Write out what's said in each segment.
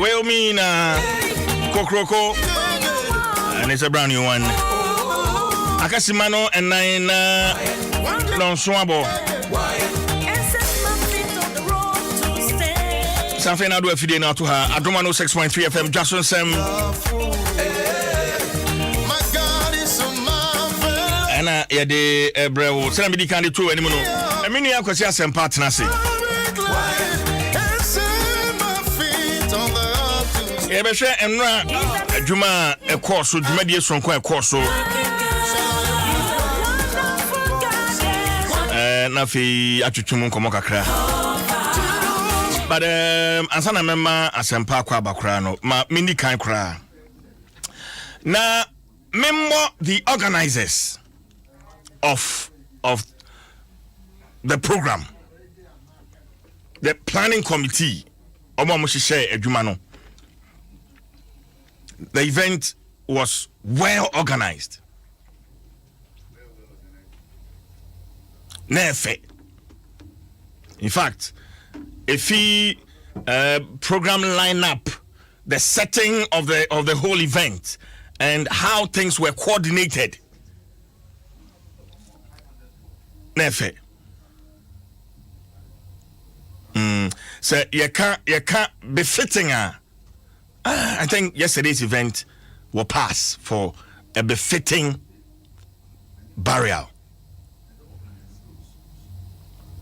Well, me na Kokroko, and it's a brand new one. Akasimano and nine non swabo. Something I do every day now to her. Adom 106.3 FM, Dwaso Nsem. And yeah, the bro, send me the candy too anymore. I mean, I could see some partners. Yeah, but share and Juma a course with media from quite course. Nafi atutumu komokakra. But ansana memma asempa kwa bakra no ma mini kan kra. Na memmo the organizers of the program, the planning committee, omo mo hihye adwuma no. The event was well organized. Nefe. In fact, if he program lineup, the setting of the whole event and how things were coordinated. Nefe. So you can't be fitting I think yesterday's event will pass for a befitting burial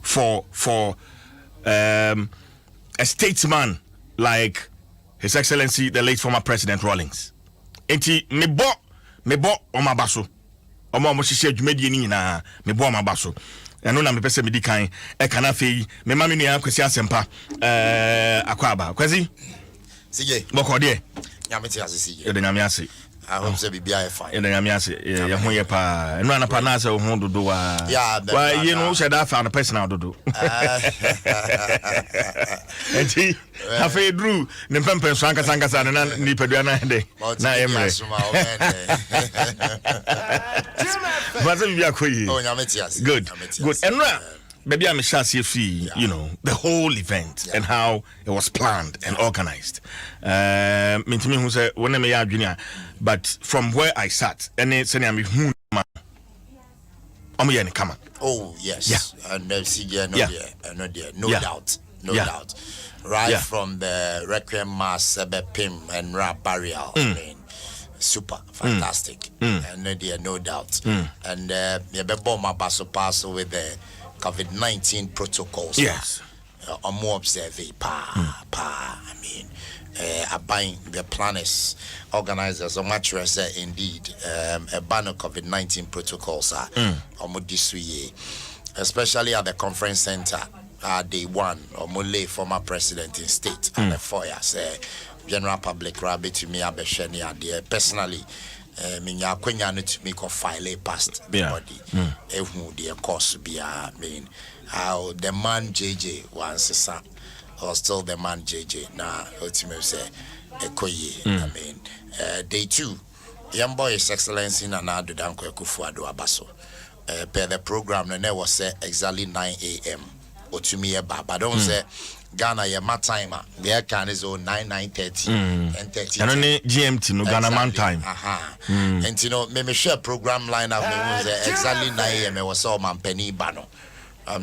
for a statesman like His Excellency the late former President Rawlings. Enti mebo omabaso omo hihye dwumadi ni nyina mebo omabaso eno na mepese medi kan e kana fei me ma me nua kwasi asempa akwaba kwasi CJ bokode nyamete ase CJ de nyame ase I hope say bibia e fine de nyame ase ye ho ye pa eno na pa na ase ho dodo wa you know said that for the personal dodo enti afa edru ne pempen so ankasa na ni padua na de na emre Baza bibia koyi oh nyamete ase good enra baby I'm free, you know, the whole event and how it was planned and organized. Mintimi who said when I'm junior, but from where I sat, and it's any who come. Oh yes, and CJ no doubt, doubt. Right from the Requiem Mass, Pim and Rap Burial, I mean, super fantastic, and no doubt, and my basso pass with the COVID-19 protocols. Yes. More observe I mean, buying the planners, organizers, or much indeed, a ban of COVID-19 protocols are especially at the conference center. Day one, or Mole, former president in state, and the foyer say general public rabbit to me, Abeshenia, personally. Minya kwenya no to make a file past the body ehu the course be mean how the man JJ once or still the man JJ na ultimately say ekoye I mean day 2 young boy His Excellency na Nana Addo Dankwa Akufo-Addo abaso per the program no was say exactly 9 a.m. or to me but don't say Ghana ya my timer. The can is 9:30 and 30. And only GMT no Ghana man time. And you know, me share program line up exactly 9 a.m. was all man penny bano.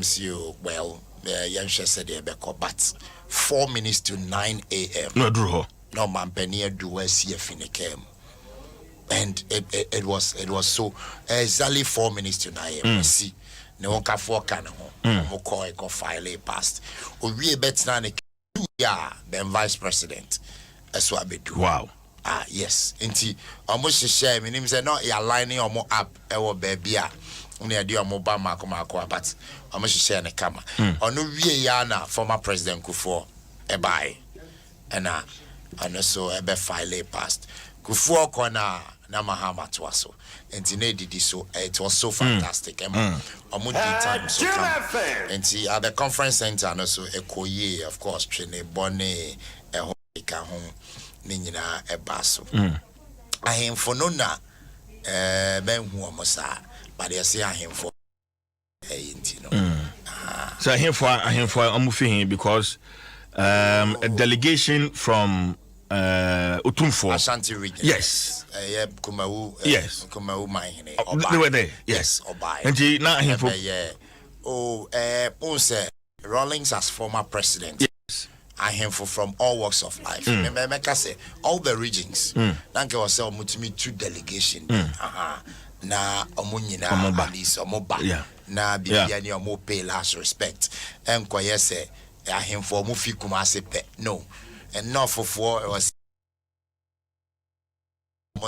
See well, young said but 4 minutes to 9 a.m. No draw. No man penny do see if in the came. And it was so exactly 4 minutes to 9 a.m. See. No one can forecast mo ko file past we bet na the vice president that's what we do. Wow. Yes enti almost share me name say no e aligning omo app e wo baby a una e dey omo ba mako but almost share ne kama ono wie ya na former president Kufuor e bai and so e be file past Kufuor kona na mahama Dwaso and did so it was so fantastic time so come and see at the conference center and also Ekoye of course Trine Bonne Ehika home Nina Ebaso I am for no na ben who amosa but they say I am for so I am for I'm moving because a delegation from Utumfo. Ashanti region. Yes. Kumau. Yes. Kumau mine. They were there. Yes. Obai. And he now him for. Ponce Rawlings as former president. Yes. I him for from all walks of life. Remember, say all the regions. Thank you. Was mutimi two delegation. Na omunyina at least omoba. Na bibiani omo pay last respect. And kwaye say I him for mufi kumase pe. No. And not for it was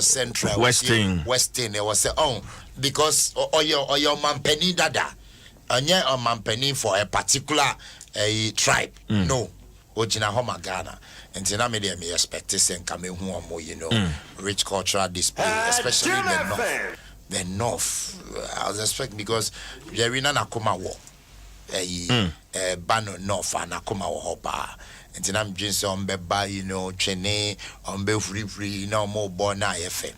central Western it was because your man penny dada and yeah man penny for a particular tribe no ojina homa Ghana and tina media me expect this and come more rich cultural display especially the north I was expecting because there in an akoma war ban north and akoma war hopa. And I'm just on beba, training on be free, no more born IFA.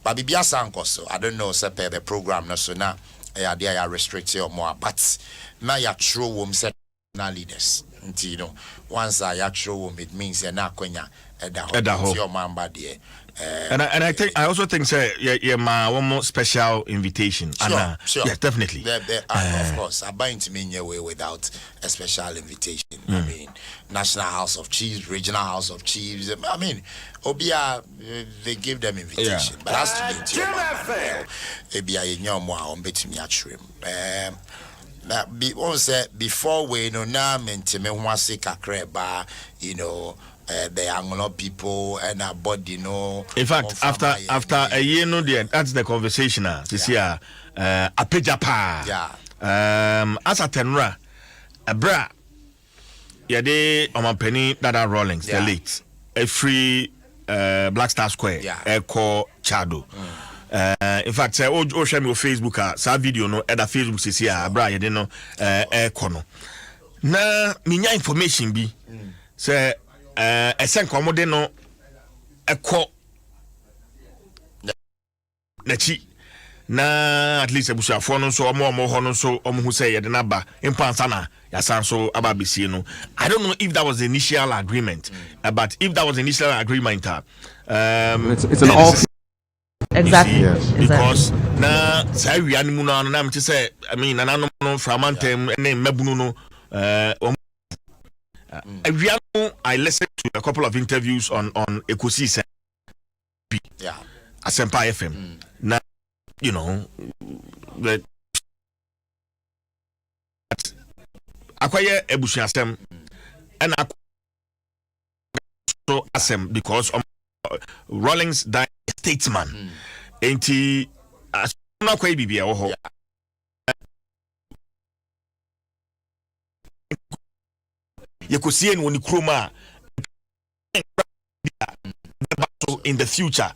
But Bibia Sankoso, I don't know, sepe the program, no so now, I restrict you more, but now you're true women set leaders. Once I actual woman, it means you're not going to your man body. And I think I also think say my one more special invitation. Sure. Yes, definitely. Of course, I'm buying to me in your way without a special invitation. I mean, National House of Chiefs, Regional House of Chiefs. I mean, Obia they give them invitation, but as to the Obia in your more on betting your that be also before we know now meant me want to creba, the Anglo people and our body, In fact, after a year, that's the conversation. This year, a pejapa. As a tenra, a bra, yade on my penny that are Rawlings, the late, a free Black Star Square, Echo Chado. In fact, say oh share me on Facebook sa video no other Facebook says here bra you know kono na minya information bi say esen komode no ekọ na chi na at least abusuafo no so omo ho no so omo hu say ye de na ba impansa na yasan so aba besie no. I don't know if that was the initial agreement, but if that was the initial agreement it's an all exactly. Yes. Because na say we animu no na me say I mean na no framantem na mabunu no I listened to a couple of interviews on Ekosi Asempa FM. Now the akwaye ebusuasem and so asem because Rawlings died statesman. Ain't he na kwa bibia wo ho. Yekosie no ni kroma in the future,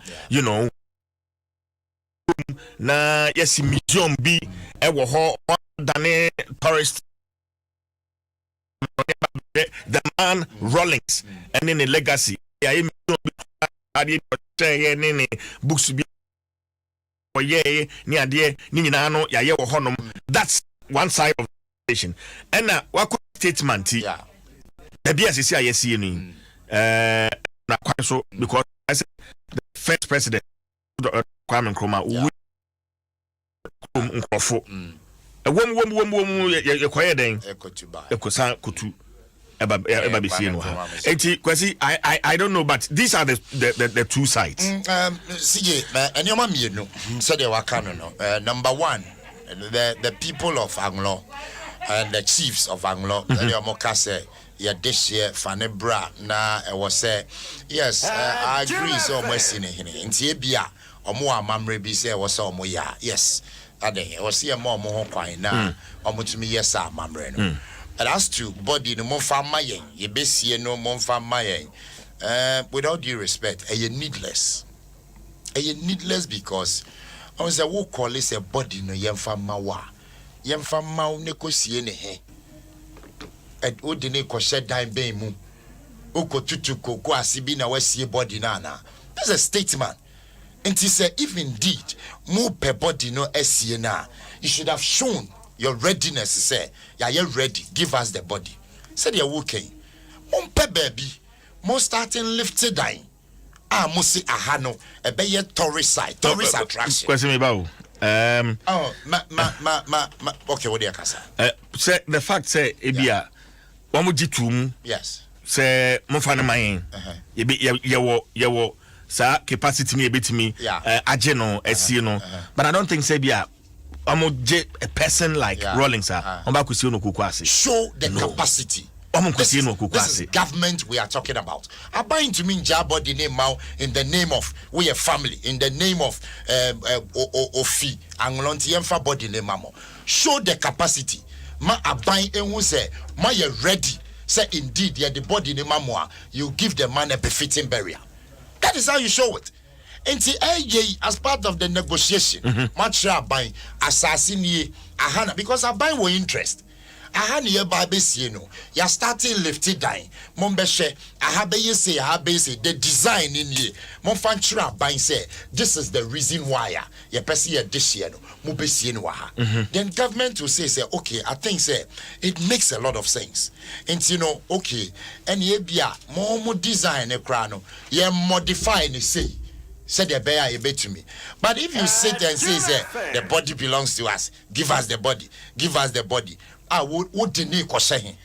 na yes museum bi e wo ho dane tourist the man Rawlings and in the legacy books bi oye ni ade ni nyina no ya ye wo honom. That's one side of the nation. And what statement the BSC ISC ni so because I said the first president Kwame Nkrumah nkofo ye kwaye den ekosan kutu eba besi no ha enti kwasi I don't know, but these are the two sides. CJ anyoma mienu said they waka no number one, the people of Anglo and the chiefs of Anglo anyoma say yeah this year fanebra na was say yes I agree so much in nti ebia omo amamre bi say was omo ya yes ade was see more kwan na omo tumi yes amamre no. And as to body no monfa mayen ye besie no monfa mayen without due respect needless because I was a wo call it a body no yemfa mawa yemfa maw ne kosie ne he and odine ko shedan ben mu okotutu koko asibi na wasie body na that's a statement. And he said if indeed mu per body no esie na you should have shown your readiness. Say yeah you're ready, give us the body. Said you're okay mon pe baby mon starting lifted down musi ahano ebeye tourist site, tourist attraction. Question me about okay, what do you kasa? Say the fact say ebia one jitum yes say mo fa na man ye wo sa capacity me ebetimi age no asie no but I don't think say bia a person like Rawlings on back with no kukwase show the capacity. This is government we are talking about. I'm buying to mean body name now in the name of we a family, in the name of Ofi and body name mamo. Show the capacity. Ma abine and who say ma you ready. Say indeed the body name mamo you give the man a befitting burial. That is how you show it. And as part of the negotiation, much abine assassin ye ahana because abine were interest. Ahani ye babesi no ya starting lifted down mombeshe ahabe say the design in ye monfanchira ban say this is the reason why ya pesi ye this year no mobesi no ha then government will say okay I think say it makes a lot of sense and you know okay and ye bia mo design e kra no ye modify ni say said the bear a bit to me. But if you sit and say the body belongs to us, give us the body. I would didn't question.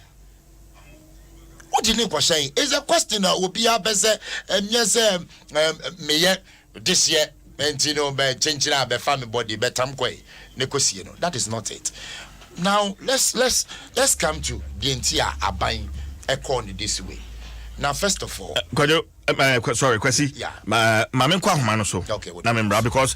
What didn't question is a question that will be a better yes me this year and you know by changing our family body better negotiate. That is not it. Now let's come to the entire abine economy this way. Now first of all sorry, Kwesi. Yeah. Ma men kwa homa no so. Okay. Na membra because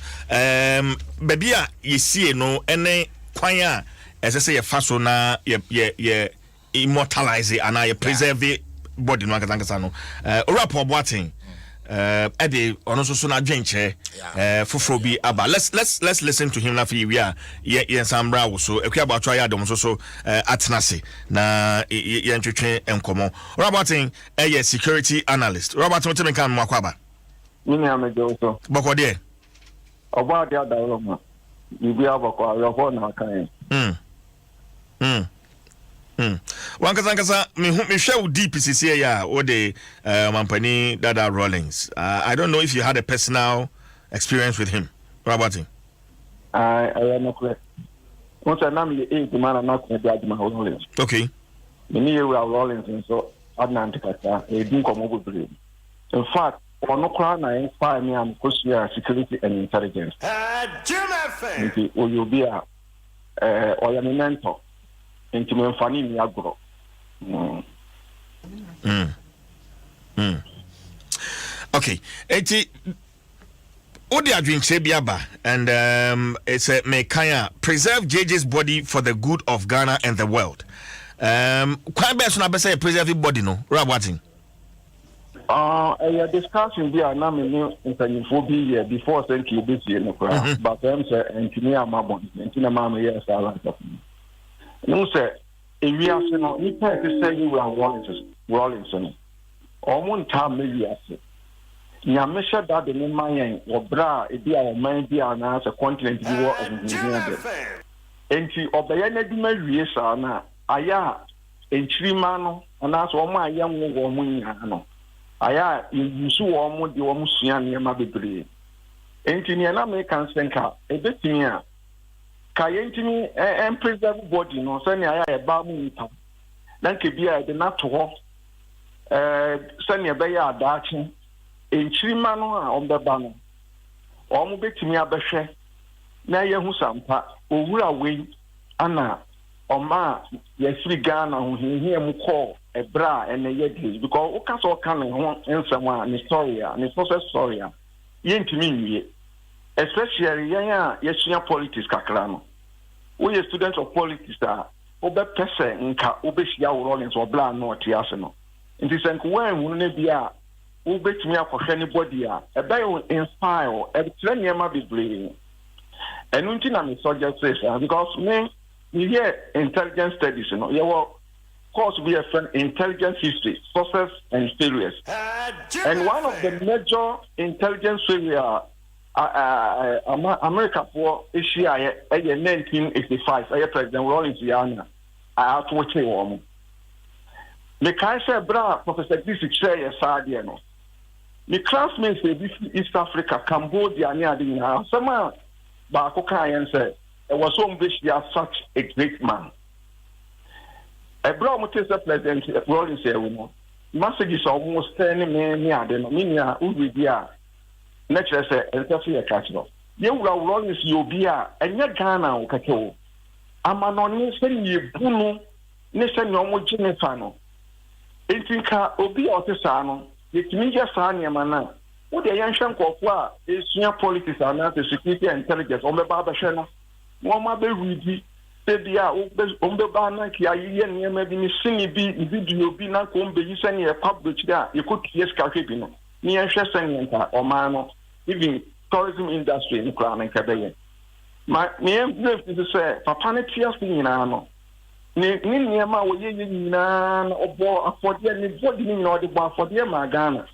baby a you see no ene kwan a ese say ye fa so na ye immortalize and ye preserve body no akankasa no. Ora po boaten ede ono so na dwenche foforo bi aba. Let's listen to him na fi we are ye nsambra wo so ekwa ba twa ya dom so atenase na ye ntwetwe enkomo. Robertin security analyst. Robert what me kan mo akwaba. Mini amejo so. Boko de. Oba de adawoma. Bibi abako ayofo na kan. Wankasa me hwe deep PCC ya o de mampani Dada Rawlings. I don't know if you had a personal experience with him. Robertin. I am not correct. Once I am the 8 man na ko de Adom Rawlings. Okay. Many years Rawlings so Adnan Kata e din ko mo bebre. In fact, ono kra na inspire me am security and intelligence. Okay, o you be a oya me mentor. Into me fani mi agro. Okay. Eti Odi adwinche biaba and it's a mekaya preserve JJ's body for the good of Ghana and the world. Quite best na best preserve the body no. Robertin. A discussion be na me no interninfo before send you be no kra but am say engineer amabon engineer mama yes ala no say we are no ni pa to say you are Rawlings no omo nta me we ase nya me sha da de me man obra e bia o man bia na as a continent bi wo engineer enti obeye na di ma wie sa na aya enchirima no na so omo aya wo mo nya no aya yusu wo mo de wo mo sua ne ma bebre enti ne na me kan senka e betimi a ka yentimi en preserve body no so ne aya e ba mu nta dan ke bia de na to ho so ne be ya adaachi enchirima no a ombeba no o mo betimi abehwe na ye hu sampa owura we ana oma yesiri Ghana ho hia mu call ebra ene yedis because o ka so ka ne ho ensem a ne story a ne process story a yentimi nwie especially yan a yesua politics kakra no we students of politics a obe pese nka obehia Rawlings obla no tiase no nti senko wan hu ne bia obetimi akohwe ne body a ebe you inspire ebitre niema bebre enu nti na me suggest because me here intelligence studies course we have intelligence history success and failures and one of the major intelligence failure America for Asia 1985 President Rawlings yana atwoche wo me kai say bra Professor Disi say sadie no the classmates in East Africa, Cambodia, near the house, some Bakokai and said, it was so wish they are such a great man. A brown president, Rollins here, message is almost 10 men near the Nominia, Ubia, natural say, and Sophia Castle. You will Rollins, you be and your Ghana, Okato. Amano, send you Bruno, Nissan Nomo Genefano. Intinka, Obi Otisano. The media Sanya Mana, what the young shank of war is senior politics are not the security and intelligence on the Baba Shana. Mama be ready, baby, on the banner, Kiayan, maybe singing video be not going to be sending a public there. You could yes, Caribino, near Shasanianta or Mano, even tourism industry in Crown and Cabayan. My name is to say, Papanitia Sinano. Niama Yen or for the body or the bar for the Magana.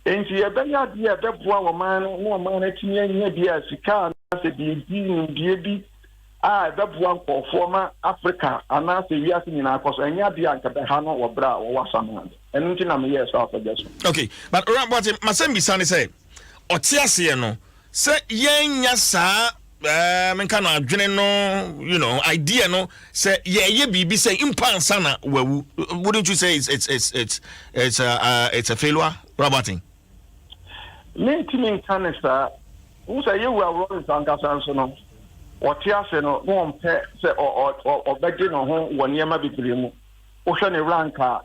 And she a better idea that one man, no man at near the Sika, as a DB, that one for former Africa, and as a year in our course, and Yabianca, Hano or Bra or Wassaman. And I'm yes after this. Okay, but around what Masembi Sani say, or Tiasiano, say, yen yasa. Menkano adwene no, you know, idea no say ye bibi say impan sana wouldn't you say it's a failure, Roberting? Me teaming canisa who say you were rolling sangasan no or tiase no pe say or begin no ho woni ma bibiremu wo hwe ne ranka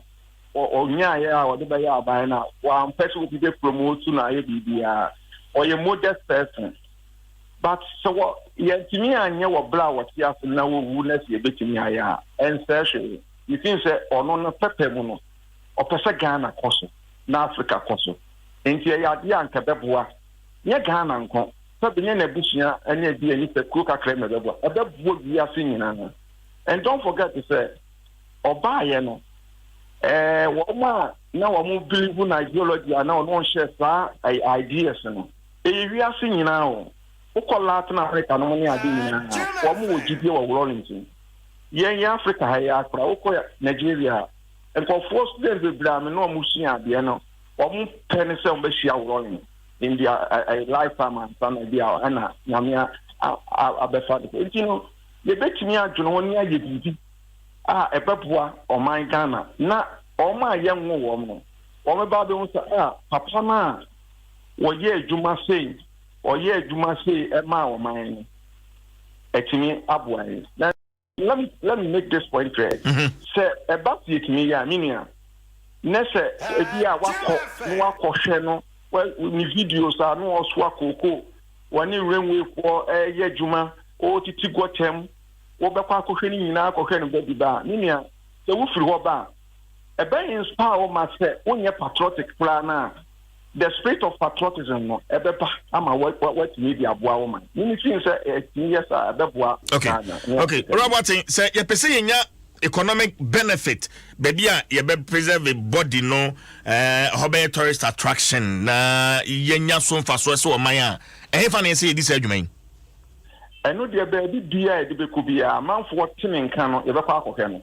or nya ya or de be ya aban na one person will be promote na ye bibia or ye modest person. But so what? Yentimi anya wo bla wo tia so na wo wu na se betimi aya en session you think say ono no pepe mu no opese Ghana koso na Africa koso enti ya de anka beboa nye Ghana nko sabe nye na busia anya bi ani se kru kakra na beboa ebeboa bi ase nyina. And don't forget to say oba ye no wo ma na wo mu believe na ideology na ono share sa ideas no wi ase nyina o uko Latin America no money adi nyina wo mu ogibi wo Rollins yen Africa ha ya akra uko Nigeria and for first students be blam no mu sua ade no wo mu pen se on be hia Rollins in their a lifetime and some idea ana nyamia abefa de you know ye betimi adwono woni aye bibi ebepoa o man Ghana na o ma ye nwo wo no wo me ba be won say papa na wo ye adwuma sei or ye adwuma sei e ma wo man etimi aboa. Let me make this point clear. Say about it me ya minia na say e bia wakọ hwe no ni videos are no oso akoko woni renwe ko ye adwuma o titi gotem wo bekwa akọhwe ni nyina akọhwe no be ba minia se wo firi ho ba e be inspire wo ma say wonye patriotic plan na the spirit of patriotism no ebeba ama what media aboa woman you see say yes ebeboa. Okay Robert say you pese yenya economic benefit baby you be preserve the body no hobby tourist attraction na yenya so mfaso so oman a fa na say this adwuman eno de baby bia de be ku bia manfo tene nkan no ye be kwa akọhwe no.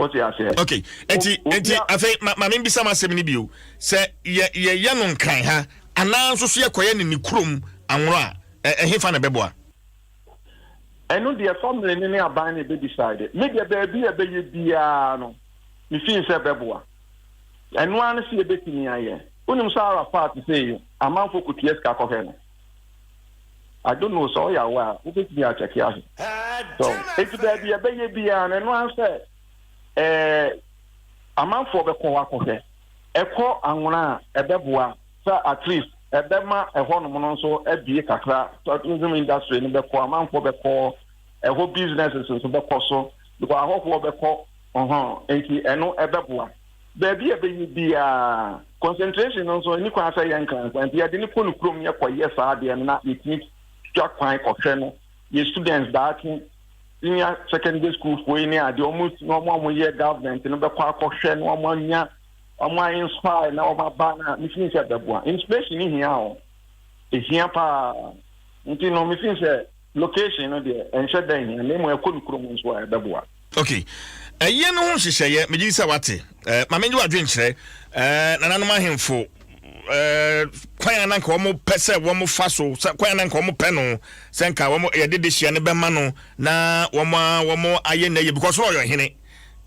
Okay, enti afi ma membi sama semni biu se ye no nkan ha ana nso so ye koye ni krom anwro a hefa na beboa eno de family ni aban na be decide me de baabi e be ye bia no me fin se beboa eno an se ye betimi aye unim sara part say amanfo kuties ka kohe no I don't know so ya wa who be me a check ya so enti baabi e be ye bia no eno an say amanfo be ko akọhwe eko anwona ebeboa sa at least ebema ehonum no so abie kakra tourism industry ni be ko amanfo be ko eho businesses so be ko so because ahofo be ko enti eno ebeboa baby ebe bia concentration no so ni kwa sa yankan enti ya de ni ko nukrom ye ko yesa ade na etnik twakwan kohwe no ye students that senior secondary school for any ade almost no more year government no be kwa akọhwe no amanya inspire na ba na me feel say beboa inspiration ni here o ehia pa nti no me feel say location no there enche dan here na mo ekonu nso a beboa. Okay no ho hyehyeye me gisa wate ma menje wadwen kyerɛ nananom ahemfo kwan na nka omo pese omo faso kwan na nka omo pe no se nka omo ye de hye ne be ma no na omo aye na ye because oyo hene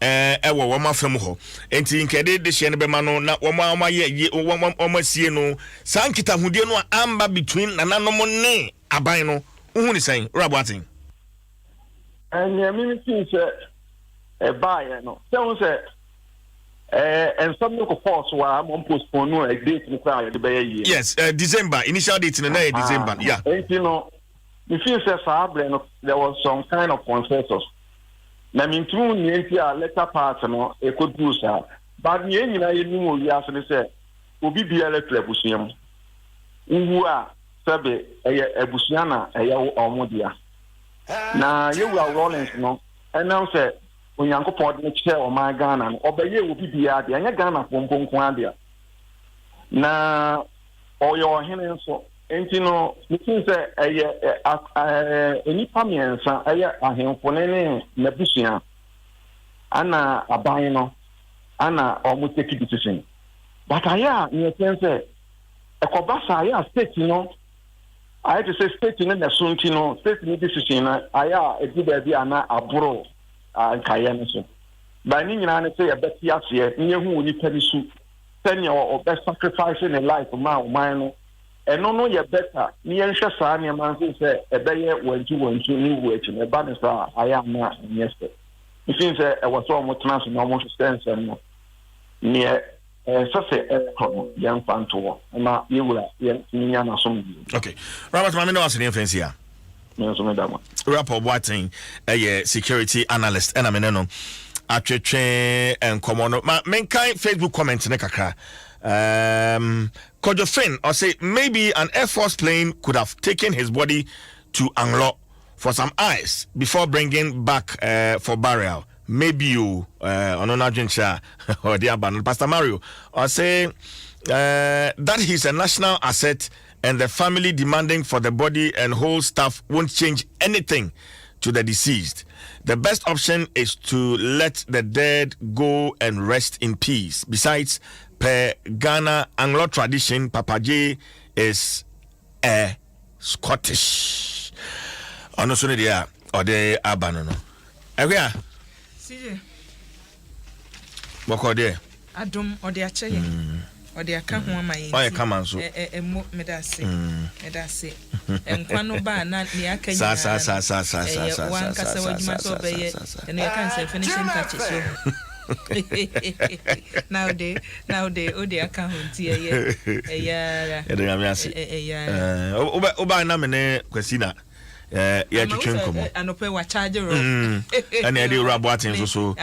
ewo omo afam ho enti nka de hye ne be ma no na omo aye omo asie no sankita hudie no amba between nananom ne aban no uhu ni sen rabatin and me think say buy no say and some local force where I'm on postpone a date in the year. Yes, December. Initial date in December. Yeah. And you know, the few says there was some kind of consensus. I mean, through the letter part, no, it could do so. But the end, you know, we asked and said, will be a letter Busium. Who are Sabe, a Busiana, a Omodia. Now you are rolling, no, and now said. Onyankopɔn de kyerɛ ɔman Ghana no ɔbɛyɛ obi bia de anya Ghana pompon adia na ɔyɛ ɔhene nso enti no metin sɛ ɛyɛ enipa miɛnsa ɛyɛ ahemfo ne n'abusua ana aban no ana ɔmo take decision but ayɛ a nyɛsɛn sɛ ɛkɔba sa ayɛ a state no ayɛ te sɛ state no na so nti no state no decision na ayɛ a ɛdi baabi ana aboro Kayane so. By Nina say a bet yasia, near who ni perisu, senior or best sacrificing in life of mine. And no, you're better. Near Shasania man say a bear went to new wage and a banner. I am not yesterday. It seems I was almost transferring almost stands and near such a young fan to and now you will young some. Okay, Robert Mamino was an influence here. Rapper Watting, a security analyst, and I mean, no, atwetwe and common. Mankind Facebook comment nekaka. Kodjofin, or say maybe an Air Force plane could have taken his body to Anglo for some ice before bringing back for burial. Maybe you, Ononajincha, or the abandoned Pastor Mario, or say that he's a national asset. And the family demanding for the body and whole staff won't change anything to the deceased. The best option is to let the dead go and rest in peace. Besides, per Ghana Anglo tradition, Papa J is a Scottish. Ono so dia or the abano no. Ewia. CJ. Boko de. Adom or the ache. Or the account one my come on so medase medase enkwano ba na ne aka sa one kasa wadwuma so be ye and you can say finishing touches so now they o the account here yeah oba na me ne kwasina ya twetwe nkomo anope wa charge ro and e dey rabo atin so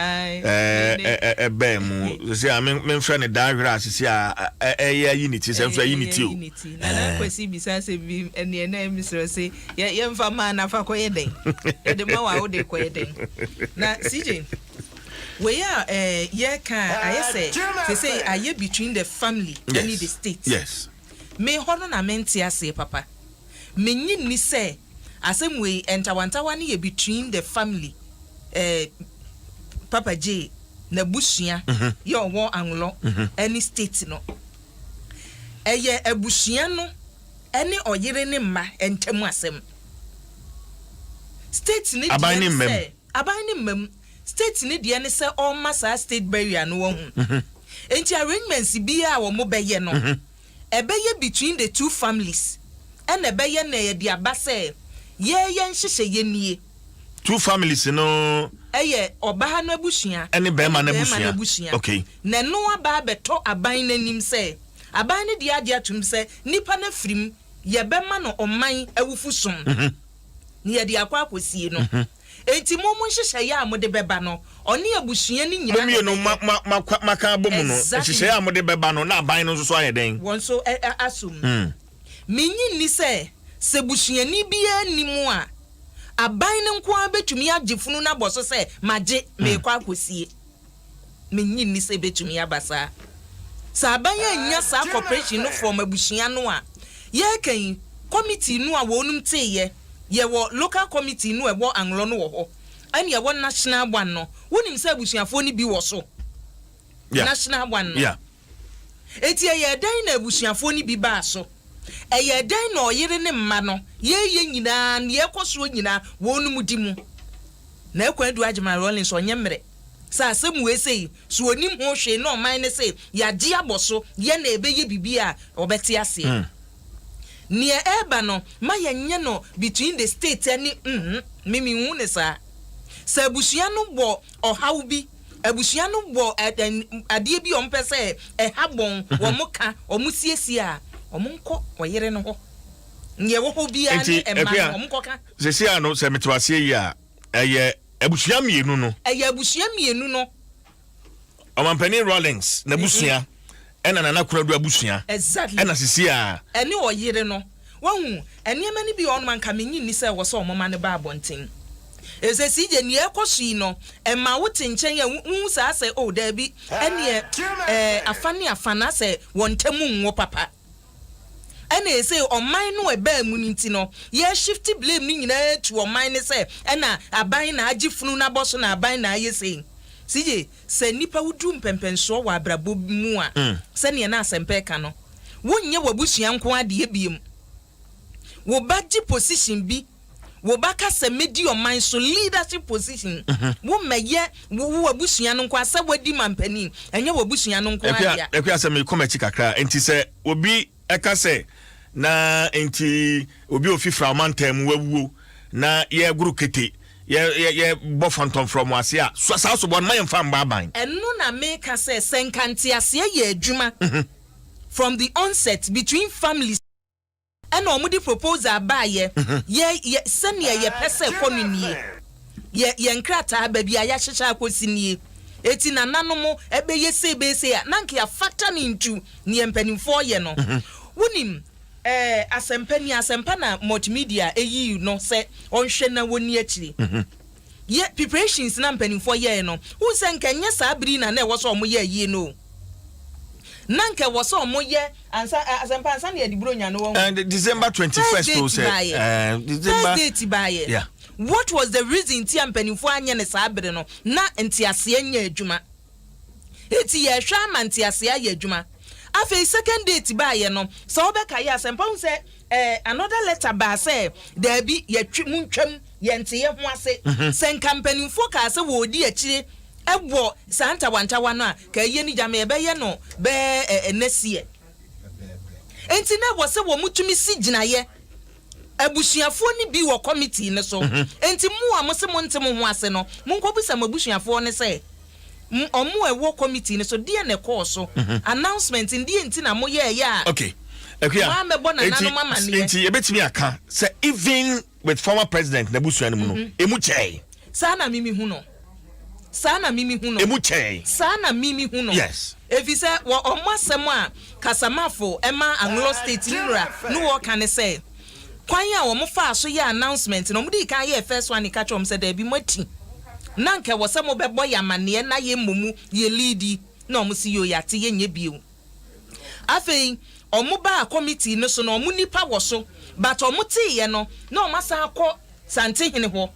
mu say me friend da asisi a unity say unity o na kwasi bisa say bi ene na misro say ye mfa ma na fa koye den e de ma wa o de koye den na CJ we are ye can I say aye between the family and the state. Yes, me hono na menti ase papa me nyi ni say asem we entawantawa ne between the family Papa J na busua ye owo Anglo any state no eye abusua no ene oyere ne mma entamu asem state ne abani mem state ne de ne se all massa state burial no wo hu enti arrangements bia wo mo beye no ebeye between the two families and ebeye na ye dia base ye nhihye ye nie two families no eye oba na abusua ene be ma na abusua okay na no aba beto aban nanim se aban ne dia dia tum se nipa na frim ye be ma no oman awufusom ni ye dia kwa akosie no enti momo nhihye ya amode beba no oni abusua ni nyina mo no maka bomu no nhihye ya amode beba no na aban no so ayeden won so asum minyi ni se sebusuani bia nimu a aban ne nko abetumi agefunu na boso se maje me kwa akosie minyi ni se betumi abasa sa aban ya nya sa corporation no from abusua no a ye kan committee no a wonum teye ye wo local committee no e wo Anglo no wo ho ani ye wo national one no wonim se abusuafo ni bi wo so yeah. National one no yeah eti ye dan na abusuafo ni bi ba so eye dan na oyere ne mma no ye nyina ne ekoso nyina wonu mudi mu na ekwadu agema Rollins onye mmere sa asem we sei so onim ho hwe no man ne sei ya di aboso ye na ebeye bibia obeti ase ne eba no ma ye nye no between the state ani mimi hu ne sa abusua no bo ohaw bi abusua no bo ade bi ompese habon wo muka omusiesie a omunko oyere no ho nye wo ho bia ne emma omunko ka sesia no se metwase yi a eye abusua mienu no Omampani Rollins na abusua ena nana kuradu abusua exactly ena sesia ene oyere no wahu eniema ni bi on man ka menyi ni se wo so omoma ne ba abonten ese sije ni ekoshi no ema wote nchen ya hu sa se o da bi ene afana se wontemu nwo papa ene ese oman no eba mu nti no ye shift blame ni nyina to oman ne se ena aban na agifunu na boso na aban na ayese sije se nipa wudu mpempenso wa abrabo mu a se ne na asempe ka no wonye wabusua nko ade ebiem wo baji position bi wo baka se media man so leadership position wo meye wo abusua no nko asa wadi mampani enye wabusua no nko ade ekwa se me come chikakra enti se obi eka se na enti obi ofifra mantem wawuo na ye guru kete ye bofanton from wasia so so bon man fam baban enu na make say senkante ase ye adwuma from the onset between families and omudi proposal ba ye senior ye pese economy ye nkrata ba bia ya hyehyɛ akosinie eti na nanom ebe ye sebese ya nanke ya factor into ne mpanimfo ye no wonim asempa na multimedia eyi no se onhwe na woni akiri ye preparations na mpanimfo ye no hu se nkanye sabri na na ewoso omo ye yi no nanke woso omo ye asempa ansa na edibro nya no won and December 21st to say December date baye yeah. What was the reason ti mpanimfo anye ne sabri no na ntiase anya adwuma eti ye hwa mantiase ya adwuma afi second date baye no so obeka ya asempa hu se another letter ba say there be ye twim yente ye ho ase sen company fo ka se wo di akire ebo santa wantawa no a ka ye ni jama ebe ye no be enesie enti na wo se wo mutumi si ginaye abusuafo ni bi wo committee ne so enti mu a mo se mo ntem ho ase no mo nkobisa mabusuafo ne se omo ewo committee ne so die ne course so announcement ndie enti na mo ye ya okay enti ebetimi aka say even with former president Nabusuanu no emu chei sana mimi hu no emu chei sana mimi hu no yes efi say wo omasem a kasamafo ema Anglo State nura no wo kan say kwan ya wo mo fa so ye announcement no mo di kan ye first one ka chom say da bi mati nanke wo se mo bebo ya mane na ye momu ye leadi na mo si yo ya te ye nye bio afei omuba committee no so no omu nipa wo so but omu ti ye no na omasa akọ sante hene ho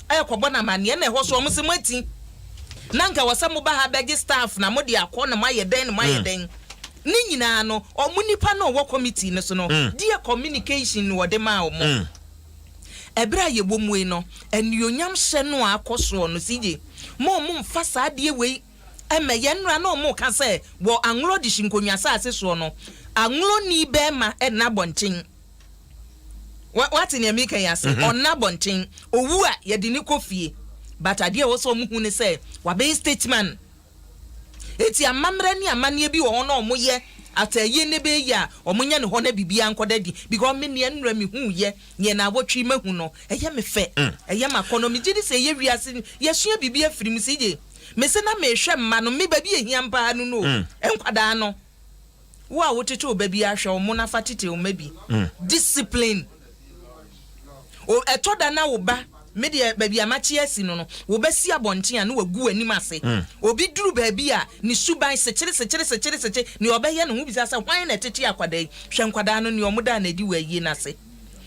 ayekọbọ na mane na ho so omu se mati nanka wo se mo ba ha begi staff na mo de akọ na maye den ni nyina no omu nipa no wo committee no so no dia communication wo de ma omu ebra ye bomu no enuonyam hye no akoso no sije mo mfa saa de we emeye nra na omu ka se wo Anglo de shinkonwa sa ase so no Anglo ni bema na bontin what in America yase on na bontin owu a ye de ni kofie but ade wo so mu hu ne se wa be statesman eti amamre ni amane bi wo no omu ye ataye ne be ya omunya ne ho na bibia nkodadi because me ne nra me hu ye ye na wotwi mahu no eye me fe eye ma economy gidi se ye wiase ye sua bibia firim sije me se na me hwe mma no me ba bi ehia mpa no no enkwada no wo a wotete obabi ahwe o mo na fatete o mabi discipline o etoda na wo ba me de babi amachi asi no wo ba si abonten a no wagu anim ase obi duru babi a ni suban sekere ni obeye no hu bisa sa hwan na tete akwada hwe nkwada no ni omoda na di wayi na se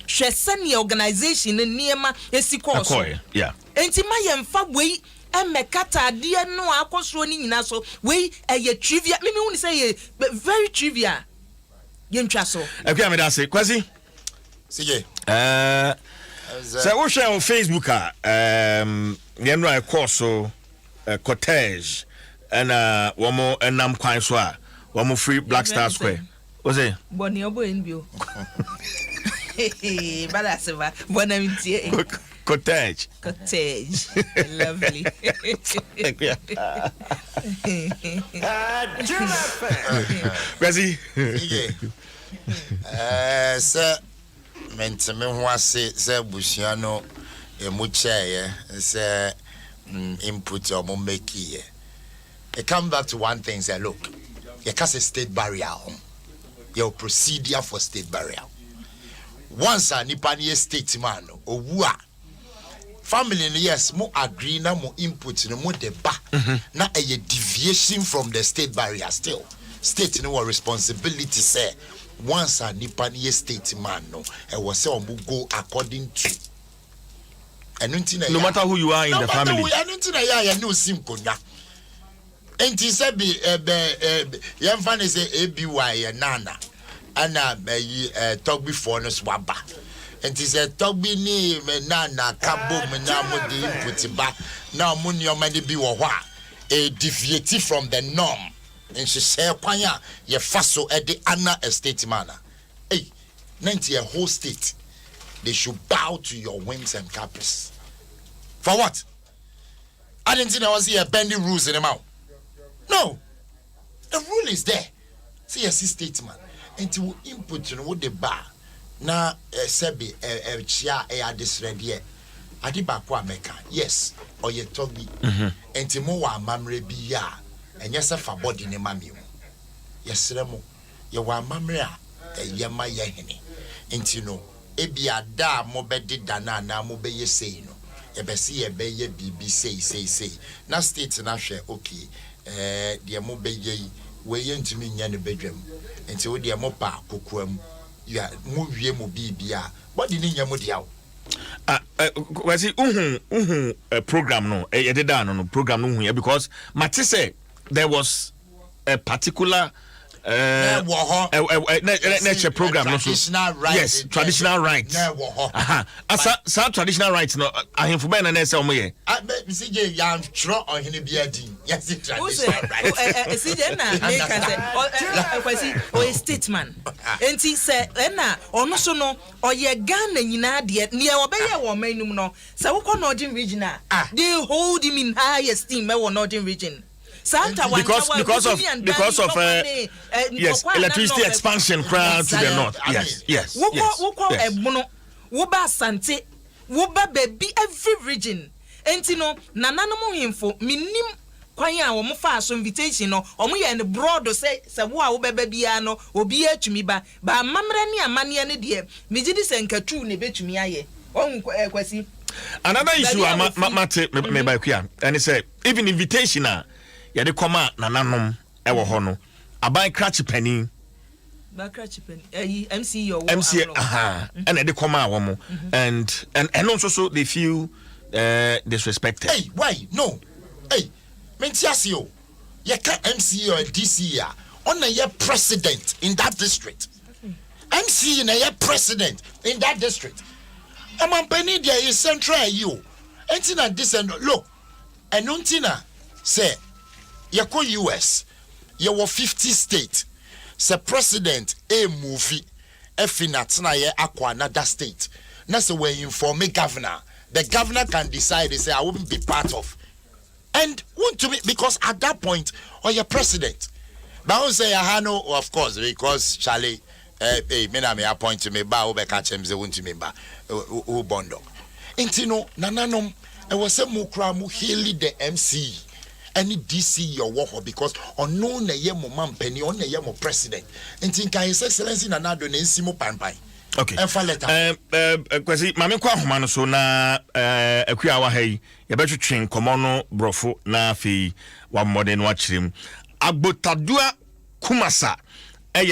hwe sani organization niema esi course yeah enti ma ye mfa wei emekata de no akoso ni nyina so we eye trivia me hu say very trivia yentwa so ekwa me da say kwasi sige say wo share on Facebook ye no course cortege and womo enam kwan so a womo free Black Star Square what's it boni obo enbio bala seva bona mintie Cottage. Lovely. Kwasi. Sir, menteme ho ase sir busuano emu chair sir input or mo make here. It come back to one thing, say look, you can't say state barrier. Your procedure for state barrier. Once a nipani state man or family yes mo agree na mo input no mo deba na a deviation from the state barrier still state no responsibility say once a nipani state man no e was say on go according to no matter who you are in the family ya no sim konya enti say be yam fan say ABY nana ana talk before no swaba and he said Toby ni na kabo na mo de input ba na mo ni o ma de bi wo ho a deviate from the norm and she say kwanya ye faso e de ana estate man hey 90 a whole state they should bow to your whims and caprice for what I didn't think I was here bending rules in the mouth no the rule is there see a state man and you input you know what the bar na sebi chia disready adiba kwa meka yes oye tobi enti mo wa amamre bi ya enye se fa body ne mami yesre mo ye wa amamre a ye ma ye hene enti no ebi ada mo bedi dana na mo be ye sei no ye be se ye be ye bibi sei na state na hwe okay de mo be ye we ye ntimi nya ne bedwam enti wo de mo pa kokoam ya mu wie mo bibia body ni nya mo dia kwasi program no e dey down no program no hu because mate say there was a particular nature program no so yes traditional rights asa traditional rights no ahemfo ben na say omoye CJ yam tro ohene bia din yes traditional rights CJ na make say kwasi o statement enti say na ono so no oye Ghana nyina de ne obeye wo manum no say wo ko Northern region they hold him in high esteem e wo Northern region because of yes electricity expansion crowd to the north yes woko ebono wo ba asante wo ba baby every region enti no nananom himfo minim kwan a wo mo fa so invitation no omo ye ne broad say wo a wo beba bia no obi atumi ba mamre ne amane ne de migidi senkatu ne betumi aye on kwasi another issue mate me ba kwa and say even invitation yade koma nananom ewo ho no aban cratch penny ba cratch penny MC and they come out one and also they feel disrespected. Hey, why? No. Hey, Mentiasio, you can't MC or DC on a year president in that district. MC in a year president in that district. I'm penny there is central you. Entina this and look, and Untina say, Yako US, you were 50 states. Say president a movie efinatina ye akwa another state. Na say we inform governor. The governor can decide they say I won't be part of. And want to be because at that point or your president. But I say Hano of course because Charlie me na me appoint to me ba obeka chemze won't me ba u bondo. Intino nananom I was say mo kra mo heli the MC. Any DC your war because unknown a year man penny on a year president and think His Excellency Nanado Nensimo Pampai. Okay. Kwasi mame kwa homa so na akua wa hai ye betu twen komono brofo na afi wa modern wa chirim Agbotadua Kumasa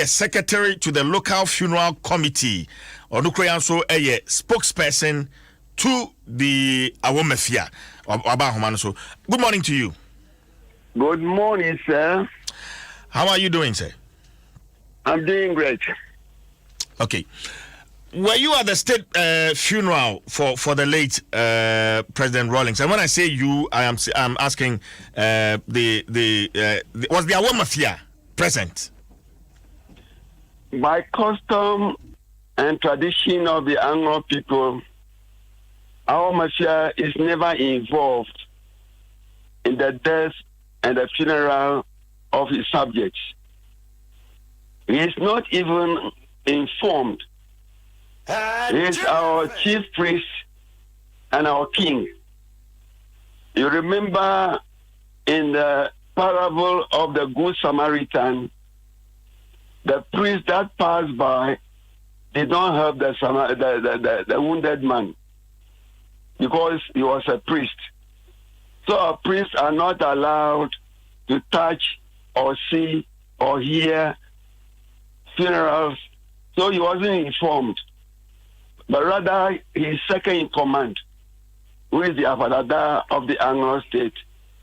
secretary to the local funeral committee onukroyan so spokesperson to the Awomefia. So, good morning to you. Good morning, sir. How are you doing, sir? I'm doing great. Okay. Were you at the state funeral for the late President Rawlings? And when I say you, I'm asking was the Awomefia present? By custom and tradition of the Anglo people, our mafia is never involved in the death and the funeral of his subjects. He is not even informed. He is our chief priest and our king. You remember in the parable of the Good Samaritan, the priest that passed by did not help the wounded man because he was a priest. So our priests are not allowed to touch or see or hear funerals. So he wasn't informed. But rather, his second in command, who is the Avadada of the Anglo state,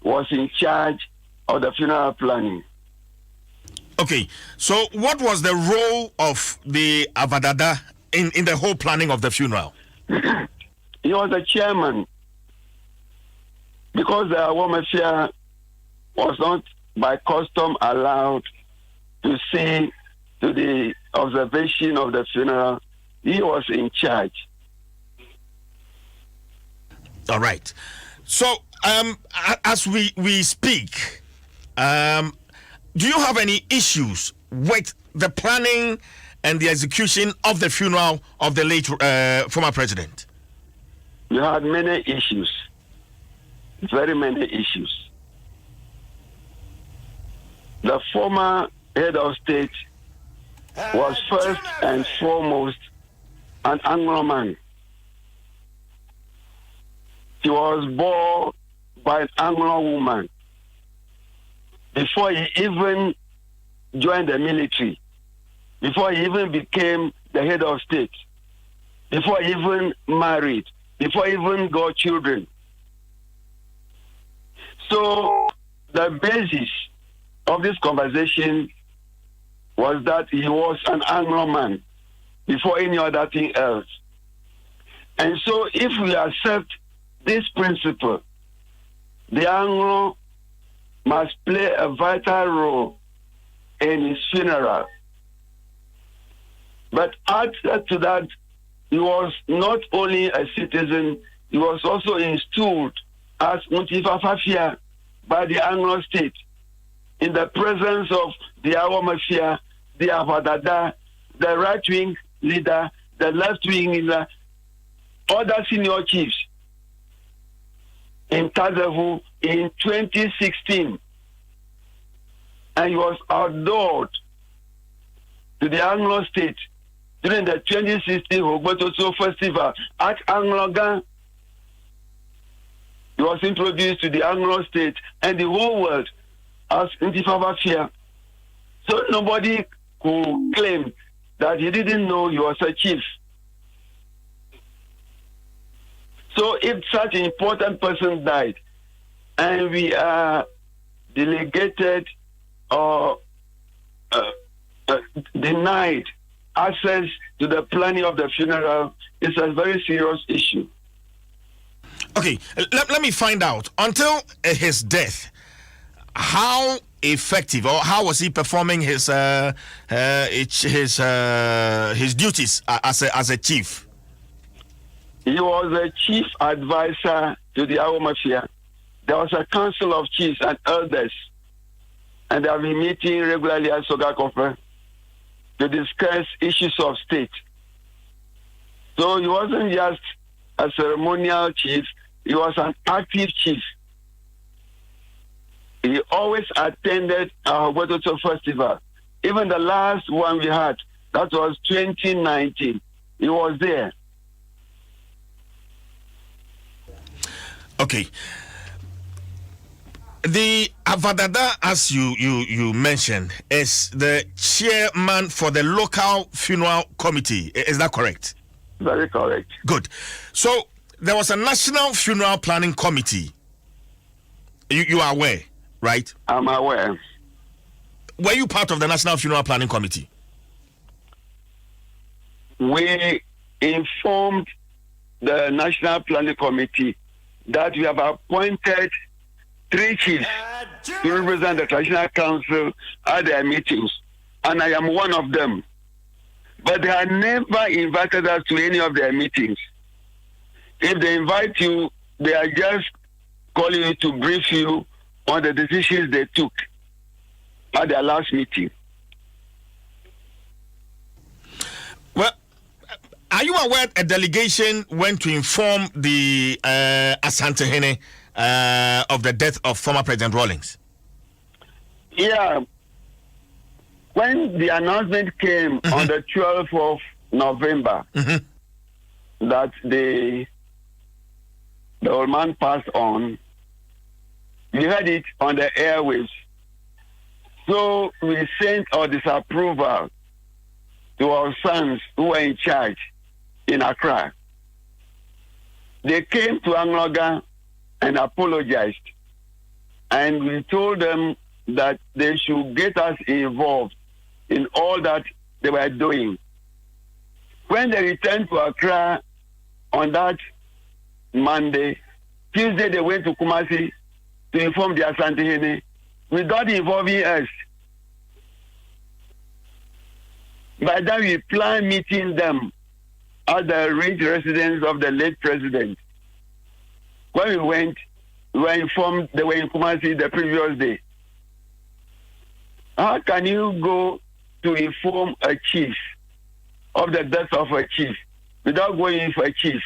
was in charge of the funeral planning. Okay, so what was the role of the Avadada in the whole planning of the funeral? He was the chairman, because the Awomefia was not by custom allowed to see to the observation of the funeral. He was in charge. All right. So, as we speak, do you have any issues with the planning and the execution of the funeral of the late former president? We had many issues, very many issues. The former head of state was first and foremost an Anglo man. He was born by an Anglo woman. Before he even joined the military, before he even became the head of state, before he even married, before he even got children. So the basis of this conversation was that he was an Anglo man before any other thing else. And so if we accept this principle, the Anglo must play a vital role in his funeral. But add to that, he was not only a citizen, he was also installed as Muntifafafia by the Anglo state in the presence of the Awomefia, the Avadada, the right-wing leader, the left-wing leader, other senior chiefs in Tazavu in 2016. And he was outdoored to the Anglo state during the 2016 Hogbotoso Festival at Anglogan. He was introduced to the Anglo state and the whole world as Intifafafia. So nobody could claim that he didn't know he was a chief. So if such an important person died and we are delegated or denied access to the planning of the funeral, it's a very serious issue. Okay, let me find out. Until his death, how effective or how was he performing his duties as a chief? He was a chief advisor to the Awomefia. There was a council of chiefs and elders, and they have been meeting regularly at Sogakofe to discuss issues of state. So he wasn't just a ceremonial chief, he was an active chief. He always attended our Hogbotoso Festival. Even the last one we had, that was 2019, he was there. Okay. The Avadada, as you mentioned, is the chairman for the local funeral committee. Is that correct? Very correct. Good. So there was a national funeral planning committee. You are aware, right? I'm aware. Were you part of the national funeral planning committee? We informed the National Planning Committee that we have appointed 3 chiefs to represent the Traditional Council at their meetings, and I am one of them. But they had never invited us to any of their meetings. If they invite you, they are just calling you to brief you on the decisions they took at their last meeting. Well, are you aware a delegation went to inform the Asantehene of the death of former President Rawlings? Yeah. When the announcement came on the 12th of November that the old man passed on, we heard it on the airwaves. So we sent our disapproval to our sons who were in charge in Accra. They came to Angloga and apologized. And we told them that they should get us involved in all that they were doing. When they returned to Accra on that Monday, Tuesday they went to Kumasi to inform the Asantehene without involving us. By that we planned meeting them at the arranged residence of the late president. When we went, we were informed they were in Kumasi the previous day. How can you go to inform a chief of the death of a chief without going in for a chief,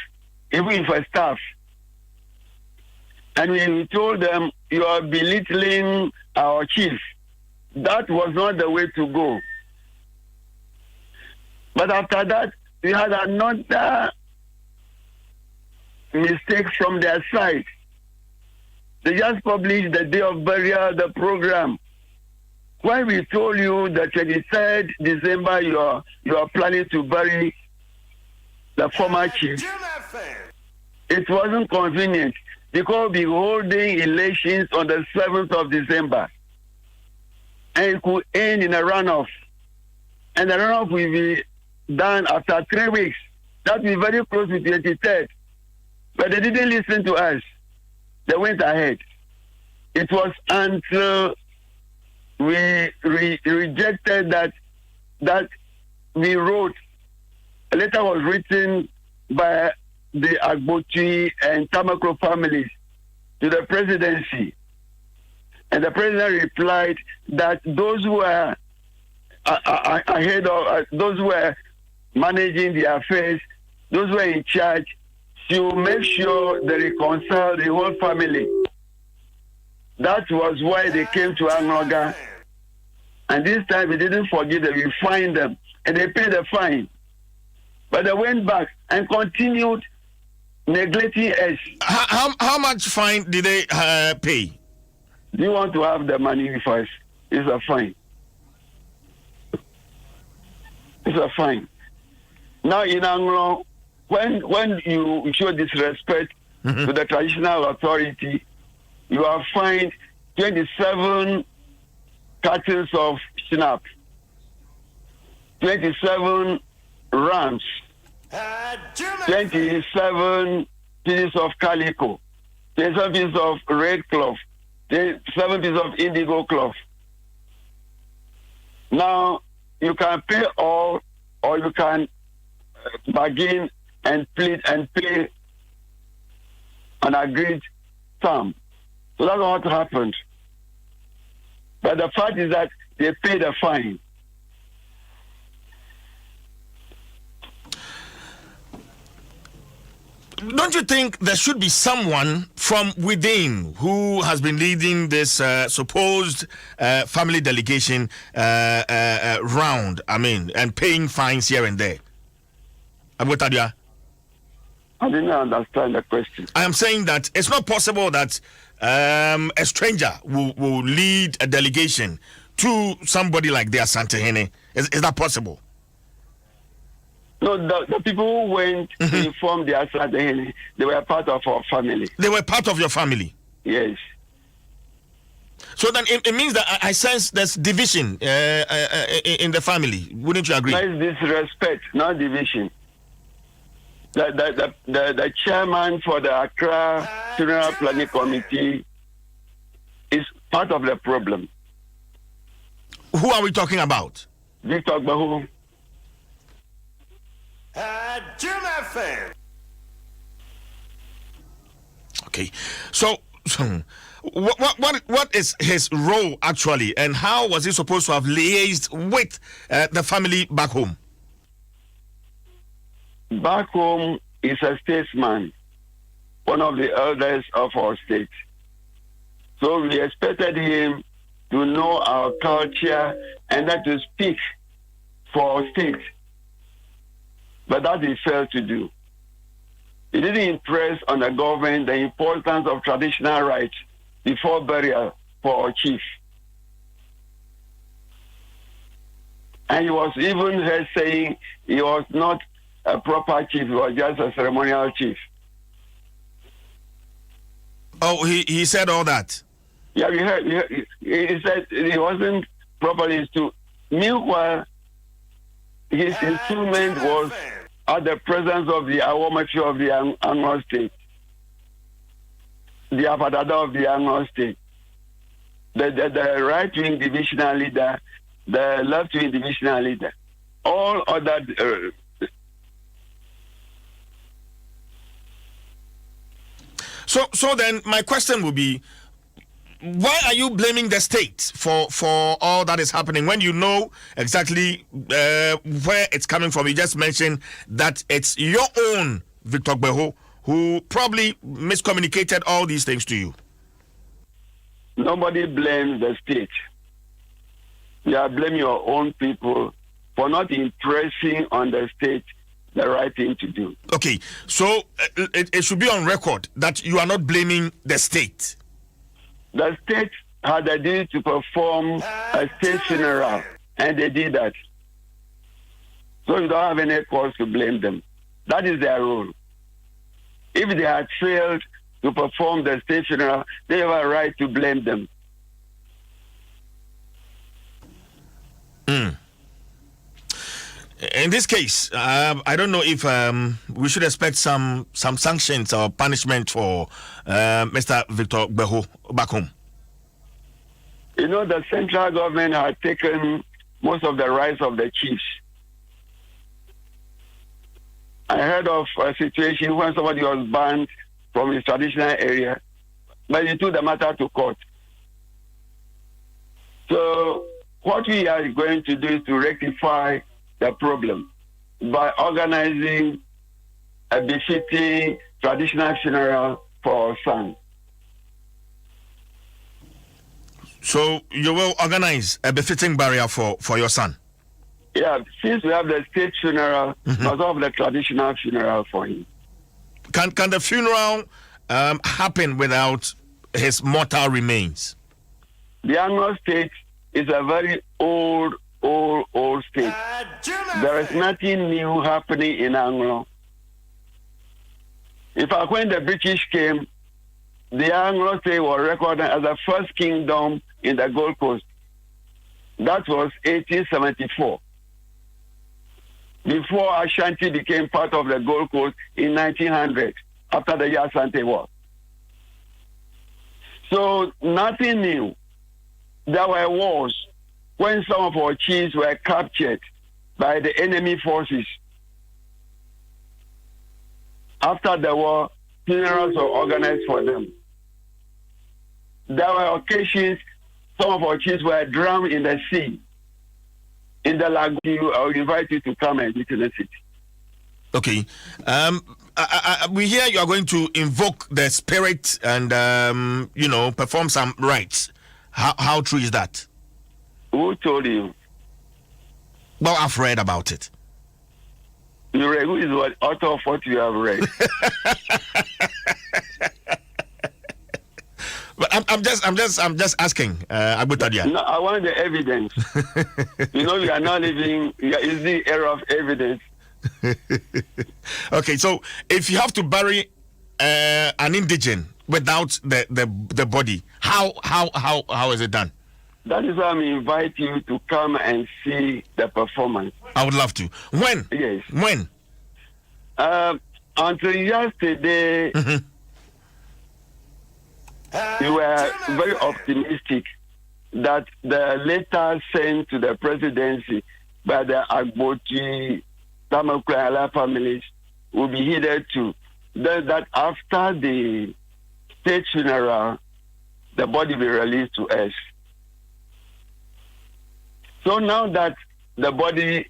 even for staff? And we told them, you are belittling our chief. That was not the way to go. But after that, we had another mistake from their side. They just published the day of burial, the program. When we told you that 23rd December you are planning to bury the former chief, it wasn't convenient because we're holding elections on the 7th of December. And it could end in a runoff. And the runoff will be done after 3 weeks. That will be very close to the 23rd. But they didn't listen to us. They went ahead. It was until we rejected that we wrote. A letter was written by the Agbochi and Tamakro families to the presidency. And the president replied that those who are ahead of those who are managing the affairs, those who are in charge, should make sure they reconcile the whole family. That was why they came to Angloga. And this time we didn't forgive them, we fined them. And they paid the fine. But they went back and continued neglecting us. How much fine did they pay? Do you want to have the money with us? It's a fine. It's a fine. Now in Anglo, when you show disrespect to the traditional authority, you are fined 27 cartons of snap, 27 rams, 27 pieces of calico, 27 pieces of red cloth, 7 pieces of indigo cloth. Now, you can pay all, or you can bargain and plead and pay an agreed sum. So that's what happened. But the fact is that they paid a fine. Don't you think there should be someone from within who has been leading this supposed family delegation round, and paying fines here and there? Abotadia? I didn't understand the question. I am saying that it's not possible that a stranger will lead a delegation to somebody like the Asantehene. Is that possible? No, the people who went to inform the Asad, they were part of our family. They were part of your family? Yes. So then it means that I sense there's division in the family. Wouldn't you agree? Nice disrespect, not division. The chairman for the Accra Funeral Planning Committee is part of the problem. Who are we talking about? Victor Bahu. Okay, so what is his role actually, and how was he supposed to have liaised with the family back home? Back home is a statesman, one of the elders of our state. So we expected him to know our culture and then to speak for our state. But that he failed to do. He didn't impress on the government the importance of traditional rites before burial for our chief. And he was even heard saying he was not a proper chief, he was just a ceremonial chief. Oh, he said all that? Yeah, we heard. He said he wasn't properly installed. Meanwhile, his instrument was at the presence of the Awamachi of the Anglo state, the Abadada of the Anglo state, the right-wing divisional leader, the left-wing divisional leader, all other. So then my question would be, why are you blaming the state for all that is happening when you know exactly where it's coming from? You just mentioned that it's your own Victor Beho who probably miscommunicated all these things to you. Nobody blames the state. You are blaming your own people for not impressing on the state the right thing to do. Okay, so it should be on record that you are not blaming the state. The state had a duty to perform a state funeral, and they did that. So you don't have any cause to blame them. That is their role. If they had failed to perform the state funeral, they have a right to blame them. In this case, I don't know if we should expect some sanctions or punishment for Mr. Victor Beho back home. You know, the central government had taken most of the rights of the chiefs. I heard of a situation when somebody was banned from his traditional area, but he took the matter to court. So what we are going to do is to rectify the problem by organizing a befitting traditional funeral for our son. So you will organize a befitting burial for your son? Yeah, since we have the state funeral, we also have the traditional funeral for him. Can the funeral happen without his mortal remains? The Anglo state is a very old state. There is nothing new happening in Anglo. In fact, when the British came, the Anglo state was recorded as the first kingdom in the Gold Coast. That was 1874. Before Ashanti became part of the Gold Coast in 1900, after the Asante War. So nothing new. There were wars when some of our chiefs were captured by the enemy forces. After the war, funerals were organized for them. There were occasions some of our chiefs were drowned in the sea. In the lagoon, I will invite you to come and visit the city. Okay. We hear you are going to invoke the spirit and, perform some rites. How true is that? Who told you? Well, I've read about it. You read? Who is the author of what you have read? But I'm just asking, Abutadia. No, I want the evidence. You know, we are not living. Is the era of evidence. Okay, so if you have to bury an indigent without the body, how is it done? That is why I'm inviting you to come and see the performance. I would love to. When? Yes. When? Until yesterday, you were very optimistic that the letter sent to the presidency by the Agboti Tamakula families will be heeded to. That after the state funeral, the body will be released to us. So now that the body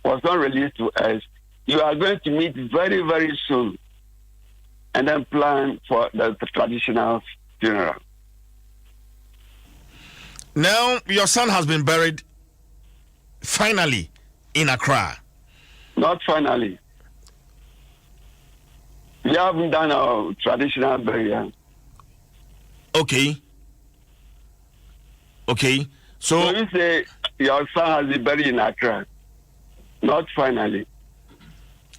was not released to us, you are going to meet very, very soon and then plan for the traditional funeral. Now, your son has been buried finally in Accra. Not finally. We haven't done our traditional burial. Okay. So you say your son has been buried in Accra. Not finally.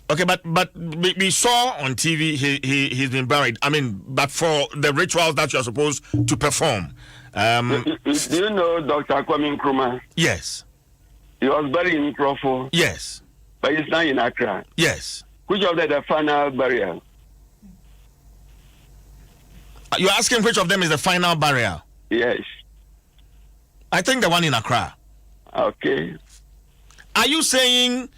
Okay, but we saw on TV he's been buried. I mean, but for the rituals that you're supposed to perform. Do you know Dr. Kwame Nkrumah? Yes. He was buried in Crawford. Yes. But he's now in Accra. Yes. Which of them the final burial? You're asking which of them is the final burial? Yes. I think the one in Accra. Okay. Are you saying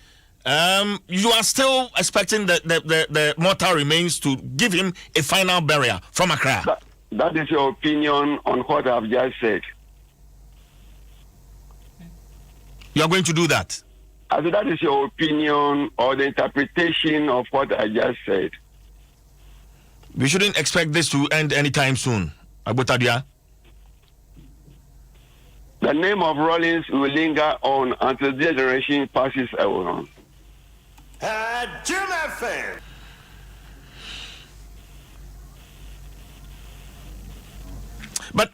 you are still expecting the mortal remains to give him a final burial from Accra? That is your opinion on what I've just said. You are going to do that? I said that is your opinion or the interpretation of what I just said. We shouldn't expect this to end anytime soon, Abotadia. The name of Rollins will linger on until this generation passes on. But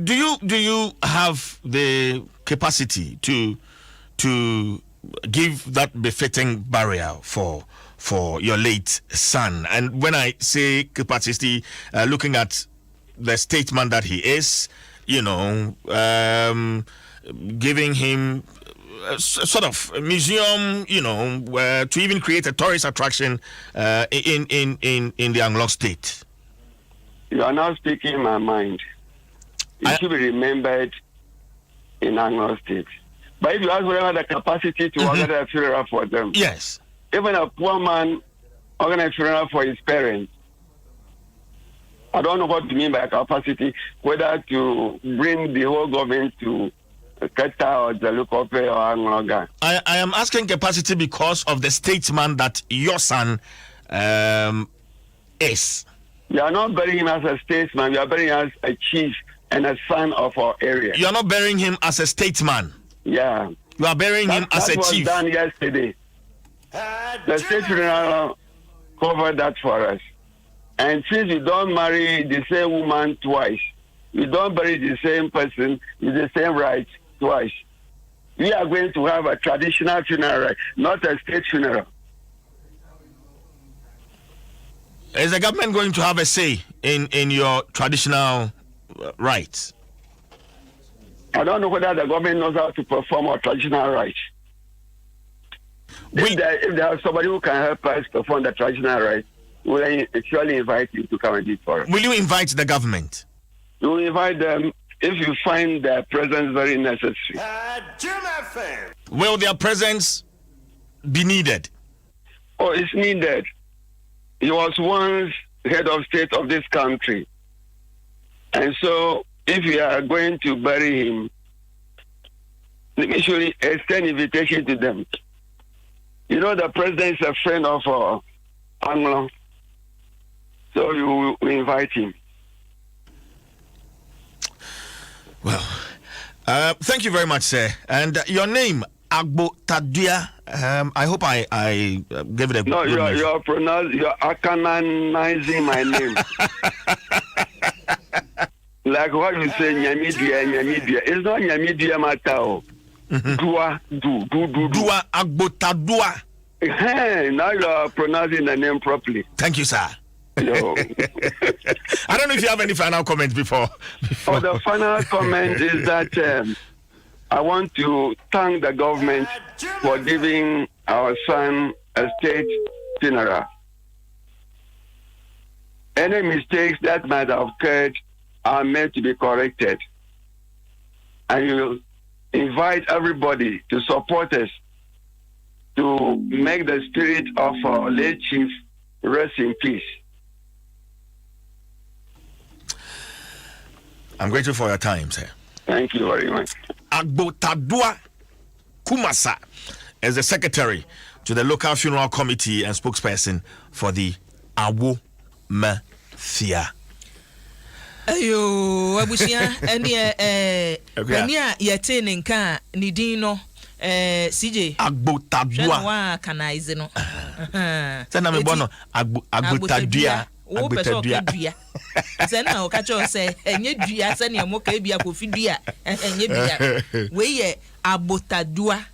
do you have the capacity to give that befitting burial for your late son? And when I say capacity, looking at the statesman that he is, giving him sort of a museum, to even create a tourist attraction in the Anglo state. You are now speaking my mind. It should be remembered in Anglo state. But if you ask whether the capacity to organize a funeral for them, yes, even a poor man organize a funeral for his parents, I don't know what you mean by capacity, whether to bring the whole government to Keta or Jalukope or Angloga. I am asking capacity because of the statesman that your son is. You are not burying him as a statesman, you are burying him as a chief and a son of our area. You are not burying him as a statesman. Yeah. You are burying him as a chief. That was done yesterday. The state funeral covered that for us. And since you don't marry the same woman twice, you don't bury the same person with the same right twice, we are going to have a traditional funeral, not a state funeral. Is the government going to have a say in your traditional rights? I don't know whether the government knows how to perform our traditional rights. If there is somebody who can help us perform the traditional rights, we'll surely invite you to come and do it for us. Will you invite the government? We will invite them if you find their presence very necessary. Will their presence be needed? Oh, it's needed. He was once head of state of this country. And so, if you are going to bury him, let me surely extend invitation to them. You know, the president is a friend of Anglo. So you will invite him. Well, thank you very much, sir. And your name, Agbo Tadia. I hope I gave it a no, good name. You're acanonizing my name. Like what you say, Nyamidia. It's not Nyamidia Matao. Dua, Dua, Agbo Tadua. Now you are pronouncing the name properly. Thank you, sir. Yo. I don't know if you have any final comments before. Oh, the final comment is that I want to thank the government for giving our son a state funeral. Any mistakes that might have occurred are meant to be corrected. And you invite everybody to support us to make the spirit of our late chief rest in peace. I'm grateful for your time, sir. Thank you very much. Agbotadua Kumasa is the secretary to the local funeral committee and spokesperson for the Awo Mafia. Ayo, abusia, enia yetene nka ni din no CJ Agbotadua wa kanaize no. Sana me bono agbotadua. Wo peso dua. Sana o ka cho se enye dua se ne mo ka bia kofi dua enye bia. We ye agbotadua.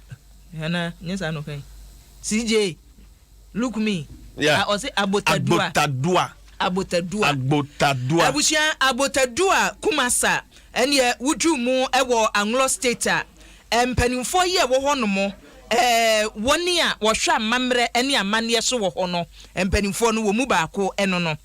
Yana nyesa no kan. CJ look me. Yeah. I say agbotadua. Abotadua. Abusia Abotadua Kumasa ene wudu mu ewo Anglo State a empanimfo ye wo ho no mo woni a wo hwa mamre ene amane so wo ho no empanimfo no wo mu baako eno no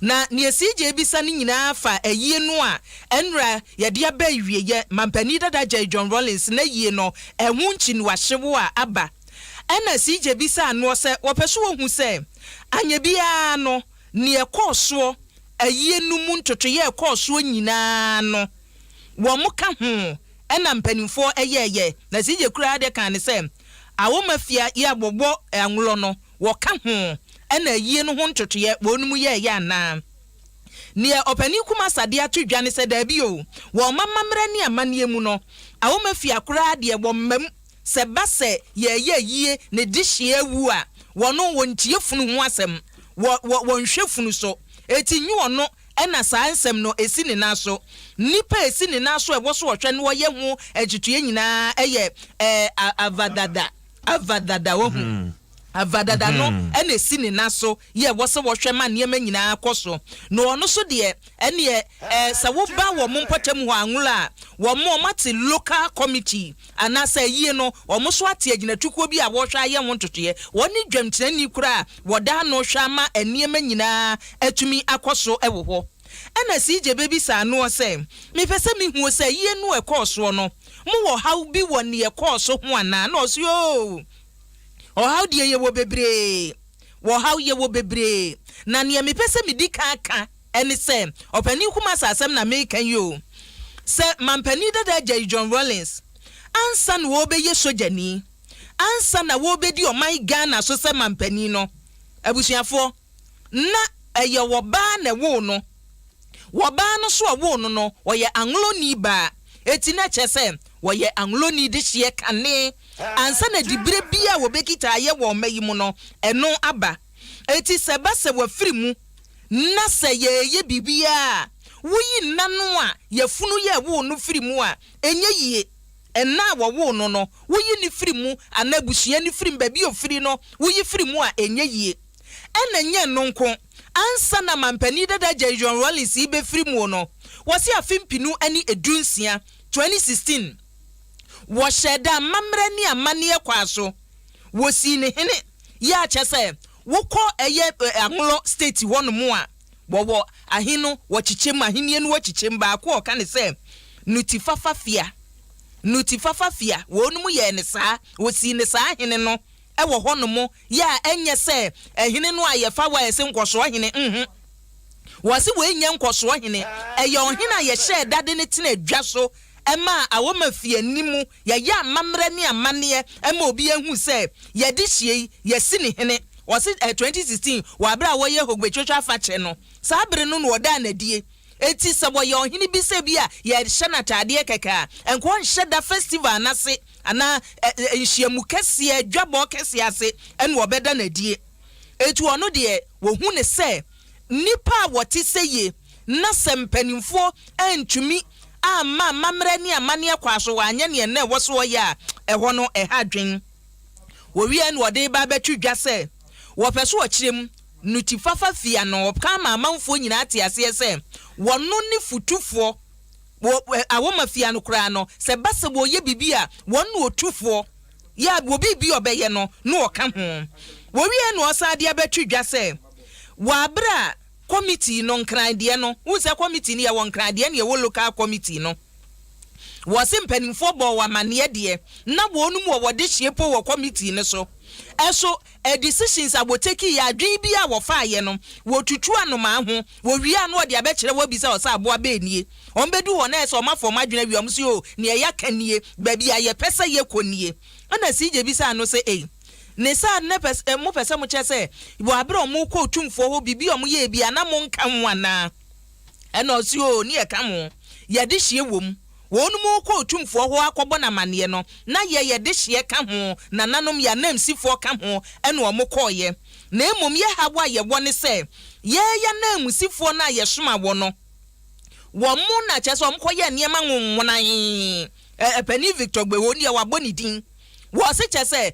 na ne CJ bisa ni nyina fa ayie no a enra ye de aba wie ye mampani dada John Rollins na yie no ehun chi no ahyewo a aba ena CJ bisa no se wo peso wo hu se anya bia no ni ekoso ayie numu ntoto ye ekoso nyina no wo mo ka ho ena mpanimfo eyeye na sije kura de kan se awo mafia ye abobo anwlo no wo ka ho ena ayie no ho ntoto ye wonum ye ya na ni opani kuma sade atudwane se da bi o wo mamamre ni amane mu no awo mafia kura de bo mam se base ye yie ne dihye awu a wono wontie funu ho asem won hwefunu so eti nyi ono ena saa nsem no esi ne naso nipa esi ne naso e woso hwe ne woye ho agitue nyina eye avadada wo hu avadada no ena esi ne naso ye wose wo hwe ma niema nyina akoso no ono so de ene sa wo ba wo mo mpatam ho anwula wo mo mate local committee anasa yie no wo mo so ate aginatuko bi a wo hwa ye ho ntotoye woni dwamtena ni kura wo da no hwa ma eniema nyina atumi akoso ewo ho ena CJ baby sa no se me pese me hu se yie no ekoso no mo wo haw bi wo ne ekoso ho ana na oso yo o how die ye wo bebre wo how ye wo bebre na ne me pese me di kaka ene se opani kuma asem na me kan yo se mampani dada John Rollins ansa na wo be ye sojani ansa na wo be di o my Ghana so se mampani no abusuafo na eye wo ba na wo no so wo no wo ye Anglo ni ba eti na chese wo ye Anglo ni de hye kane ansa na dibre bia wo bekita ye wo mayi mu no eno aba eti se ba se wo firi mu na se ye bibia wuyi nanu a ye funu ye wo no firi mu a enye yie enna wo no wuyi ni firi mu anabuhia ni firi ba bi ofiri no wuyi firi mu a enye yie ena nye no nko ansa na mampani dada John Rollins ibe firi mu no wose afimpinu ani edunsia 2016 wo sheda mamre ni amane kwaso wo si ne hene ya chese wo ko eye Anglo State won mu a wo ahino wo chichim ahenie no wo chichim ba ko ka ne se nutifafa fia wonum ye ne saa wo si ne saa hene no e wo honom ya enye se ehene no ayefa wa ese nkoso hene wasi we nya nkoso hene eye ohene a ye hye dade ne tena adwa so ema awomafia nimu ya mamre ni amane ema obi ehu se ye de hie ye si ne hene wasi 2016 wa bra wo ye hogbetwetwa fache no saa bere no no oda na die eti sabo ye ohene bi se bia ye hye na tade keka enko hye da festival na se ana nhyiamu kese adwabo kese ase ene obeda na die etu ono de wo hu ne se nipa woti seye na sempanimfo antumi ama mamre ni amane kwaso wanye ne na woso ya eho no ehadwen Wowie no wode ba betwi dwa se wo peso okyirem nutifafa fia no ka ma amanfo nyina ate ase se wono ne futufo wo awoma fia no kra no se base wo ye bibia wono otufo ya wo bibi obeye no no oka ho wowie no osade abetwi dwa se wa bra committee no nkran de no wo se committee ne ye won nkran de ne ye wo local committee no was impenfo bo wa mane de na wonu mu wo de hyepo wo committee ne so eso decisions aboteki ya adwen bi a wo faaye no wo tutu anoma ho wo wi anu de abekere wo bi se o sa abo abenie on bedu wo na eso mafo madwena wi om se o ne ya kanie ba bi aye pese ye konie ana sije bi sa no se ne sa ne pese mo pese mo chese wo abere mo ko tumfo ho bibi om ye bi ana mo nka ho ana ena o se o ne ye ka mo ye de hye wom wonu mu ko tumfo ho akọbọ na mane no na ye de hye ka ho na nanom ya namsifo ka ho ene o mokoye na emom ye hawa ye woni se ye ya namsifo na ye soma wo no wo mu na che so mkoye niema nwonwan Penny Victor gbe woni ya wabọ ni din wo se che se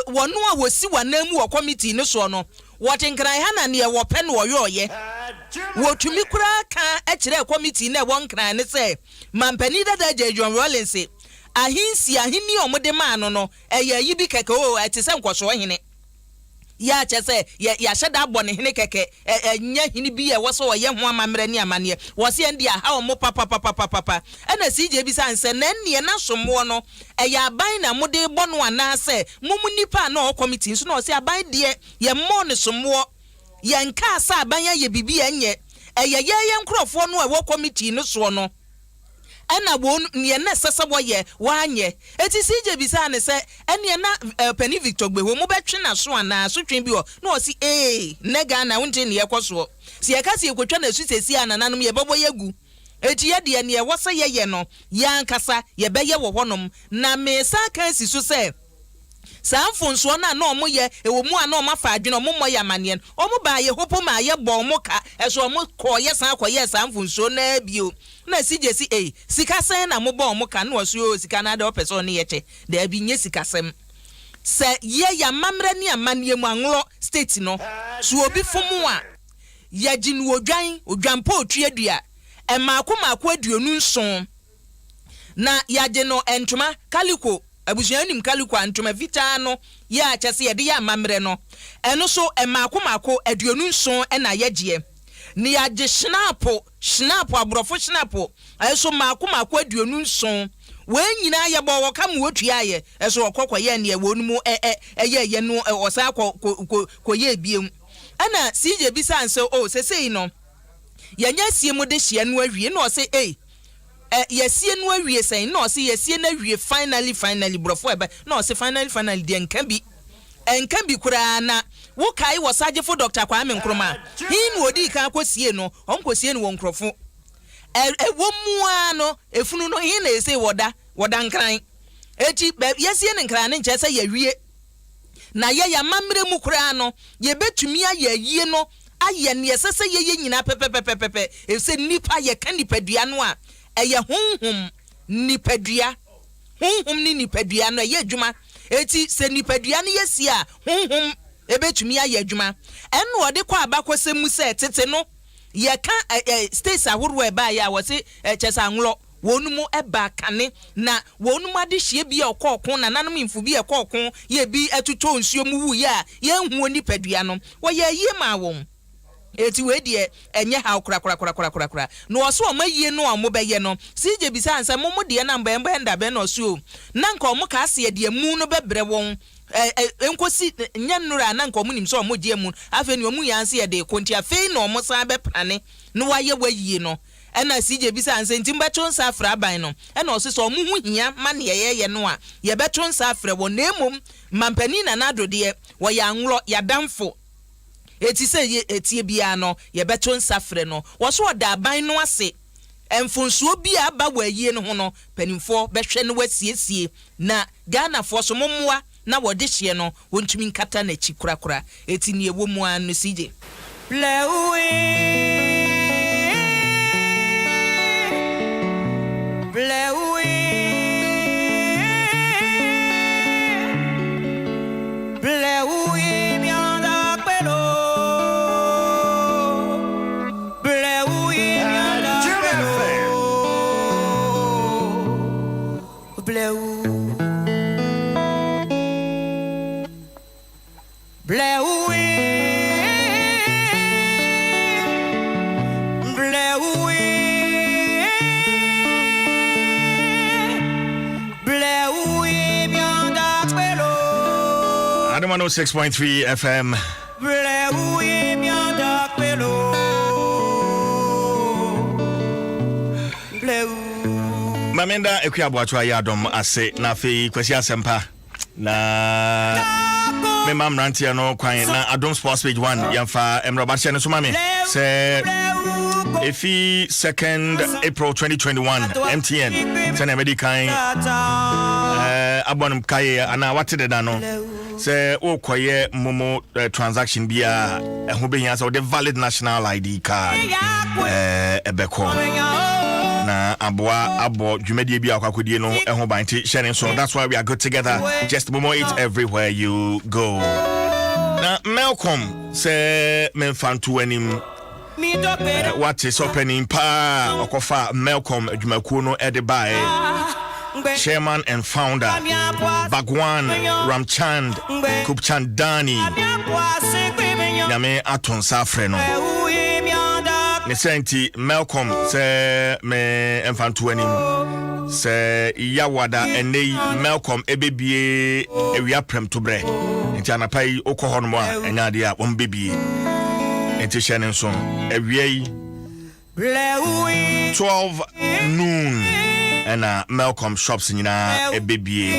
wonu a wosi wanamu wo committee ne so no wotinkran ha na ne wo pe no yoye wotumi kura ka ekire committee na won kran ne se mampani dada John Rollins ahinsi ahini omode ma no eye yi bi keke o etise nkoso hene ya chese ya sheda abone hene keke nya hini bi ye woso ye ho amamre ni amane wose ndia ha omo papa ena CJ bi sanse na nne na somo no ya aban na mode bono anase mumu nipa na o committee nso na o se aban de ye mo ne somo ye nka asa aban ye bibi enye ye nkrofo no e wo committee no so no ena won ne na sesebo ye wanye eti CJ bi sa ne se ene na Penny Victor gbe wo mo betwe na so ana so twen bi o na o si nega na wonje ne yekoso si ye ka si ekotwa na su sesi anananom ye bebo yegu eti ye de ne wo se ye no ya nkasa ye beye wo honom na me sa kan si so se sanfonso na na omo ye ewo mu ana omo fa adwene omo mo ya mane omo ba ye hopo ma ye bo omo ka eso omo ko ye san ko ye sanfonso na bio na CJ sika sen na mo bo omo ka na oso o sika na da opeso ne ye che da bi nye sika sem se ye ya mamre ni amane mu anlo state no so obi fomu a ya ginu odwampo otuadua e maako aduonu nson na ya je no entoma kaliko abusuanim kaliko antoma vita no ya chese ye de ya mamre no eno so e maako aduonu nson e na ye gye ni ya je schnapo abrofo schnapo eso maako aduonu nson we nyina ye bo wo kam wotua ye eso okokọ ye ne wonu mu ye no osa ko ye biem ana CJ bi sanse o sesei no yanya sie mu de hye no awie no se yesie no awie sen no se yesie na awie finally brofo ebe no se finally de enka bi kura na wo kai wo sagefo Dr. Kwame Nkrumah hin wodi kan kosie no onkosie no wonkrofo wo mua no efunu no hin na ese woda nkran eti yesie ne nkran ne nche se yawie na ye ya mamre mu kura no ye betumi aye yie no aye ne yesese ye nyina pepepepepe ese nipa ye ka nipadua no a eye honhom nipadua ni nipadua no ye adwuma eti se nipadua no yesi a honhom ebetumi aye adwuma eno ode kwa abakosemu se tete no ye ka states ahoro e ba ya wo se chesa nlo wonumu eba kane na wonumu ade hye bi e okokon na nanom mfu bi e kokon ye bi atuto nsuo mu wu ya ye hu oni padua no wo ye yie ma won eti we de enye ha kura no oso o mayie no a mo beye no CJ bi sa ansa mo de na mbembe nda be no so na nka o mo ka ase de mu no bebre won enkosi nya nnura na nka o munim so o mo de mu afa ni o mu yanse de konti afa na o mo san be prane no waye wayie no ena CJ bi sa ansa ntim beto nsa afra aban no ena o so mo hu hia ma ne ye no a ye beto nsa afra wo na emom mampani na nadode wo ya nlo ya damfo eti se etie bia no ye beto nsafre no wo so da aban no ase emfonsuo bia ba wayie no ho no panimfo behwe no wasiesie na Ghana fo so mommoa na wode hye no wontumi nkata na chi kurakura eti ne ewo mu an no CJ Adom 106.3 FM. Mamenda ekuabuacho ayadom ase na fe kwesi asempa na me mamrantia no kwan na Adom Sports page 1 yamfa emrobache no so mame se efi 2nd April 2021 MTN sene medican abonum kaye ana watede da no se okoye momo transaction bia eho behia se the valid national ID card ebeko na abo dwumedie bia akwakodie no eho banti sharing. So that's why we are good together. Just momo it everywhere you go. Na Malcolm se memfantu anim what is opening pa okofa Malcolm adwumakuo no edibai chairman and founder Bhagwan Ramchand Kupchandani Nyame aton safre no ne senti Malcolm se me emfantu anim se yawada enei Malcolm ebebie ewia prem to bre nti anapai okoho no a enya de a ombebie nti hye nso ewia yi 12 noon and Malcolm shops nyina ebebie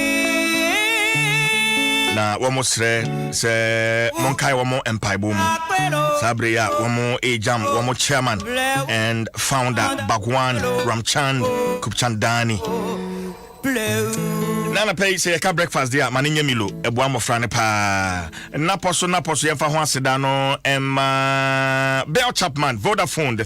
na womo sre se monkai womo empaibom sabre ya womo ejam womo chairman and founder Bhagwan Ramchand Kupchandani Nana pay say ka breakfast dia maninya milo eboa mofra ne pa naposo yemfa ho aseda no Bell Chapman Vodafone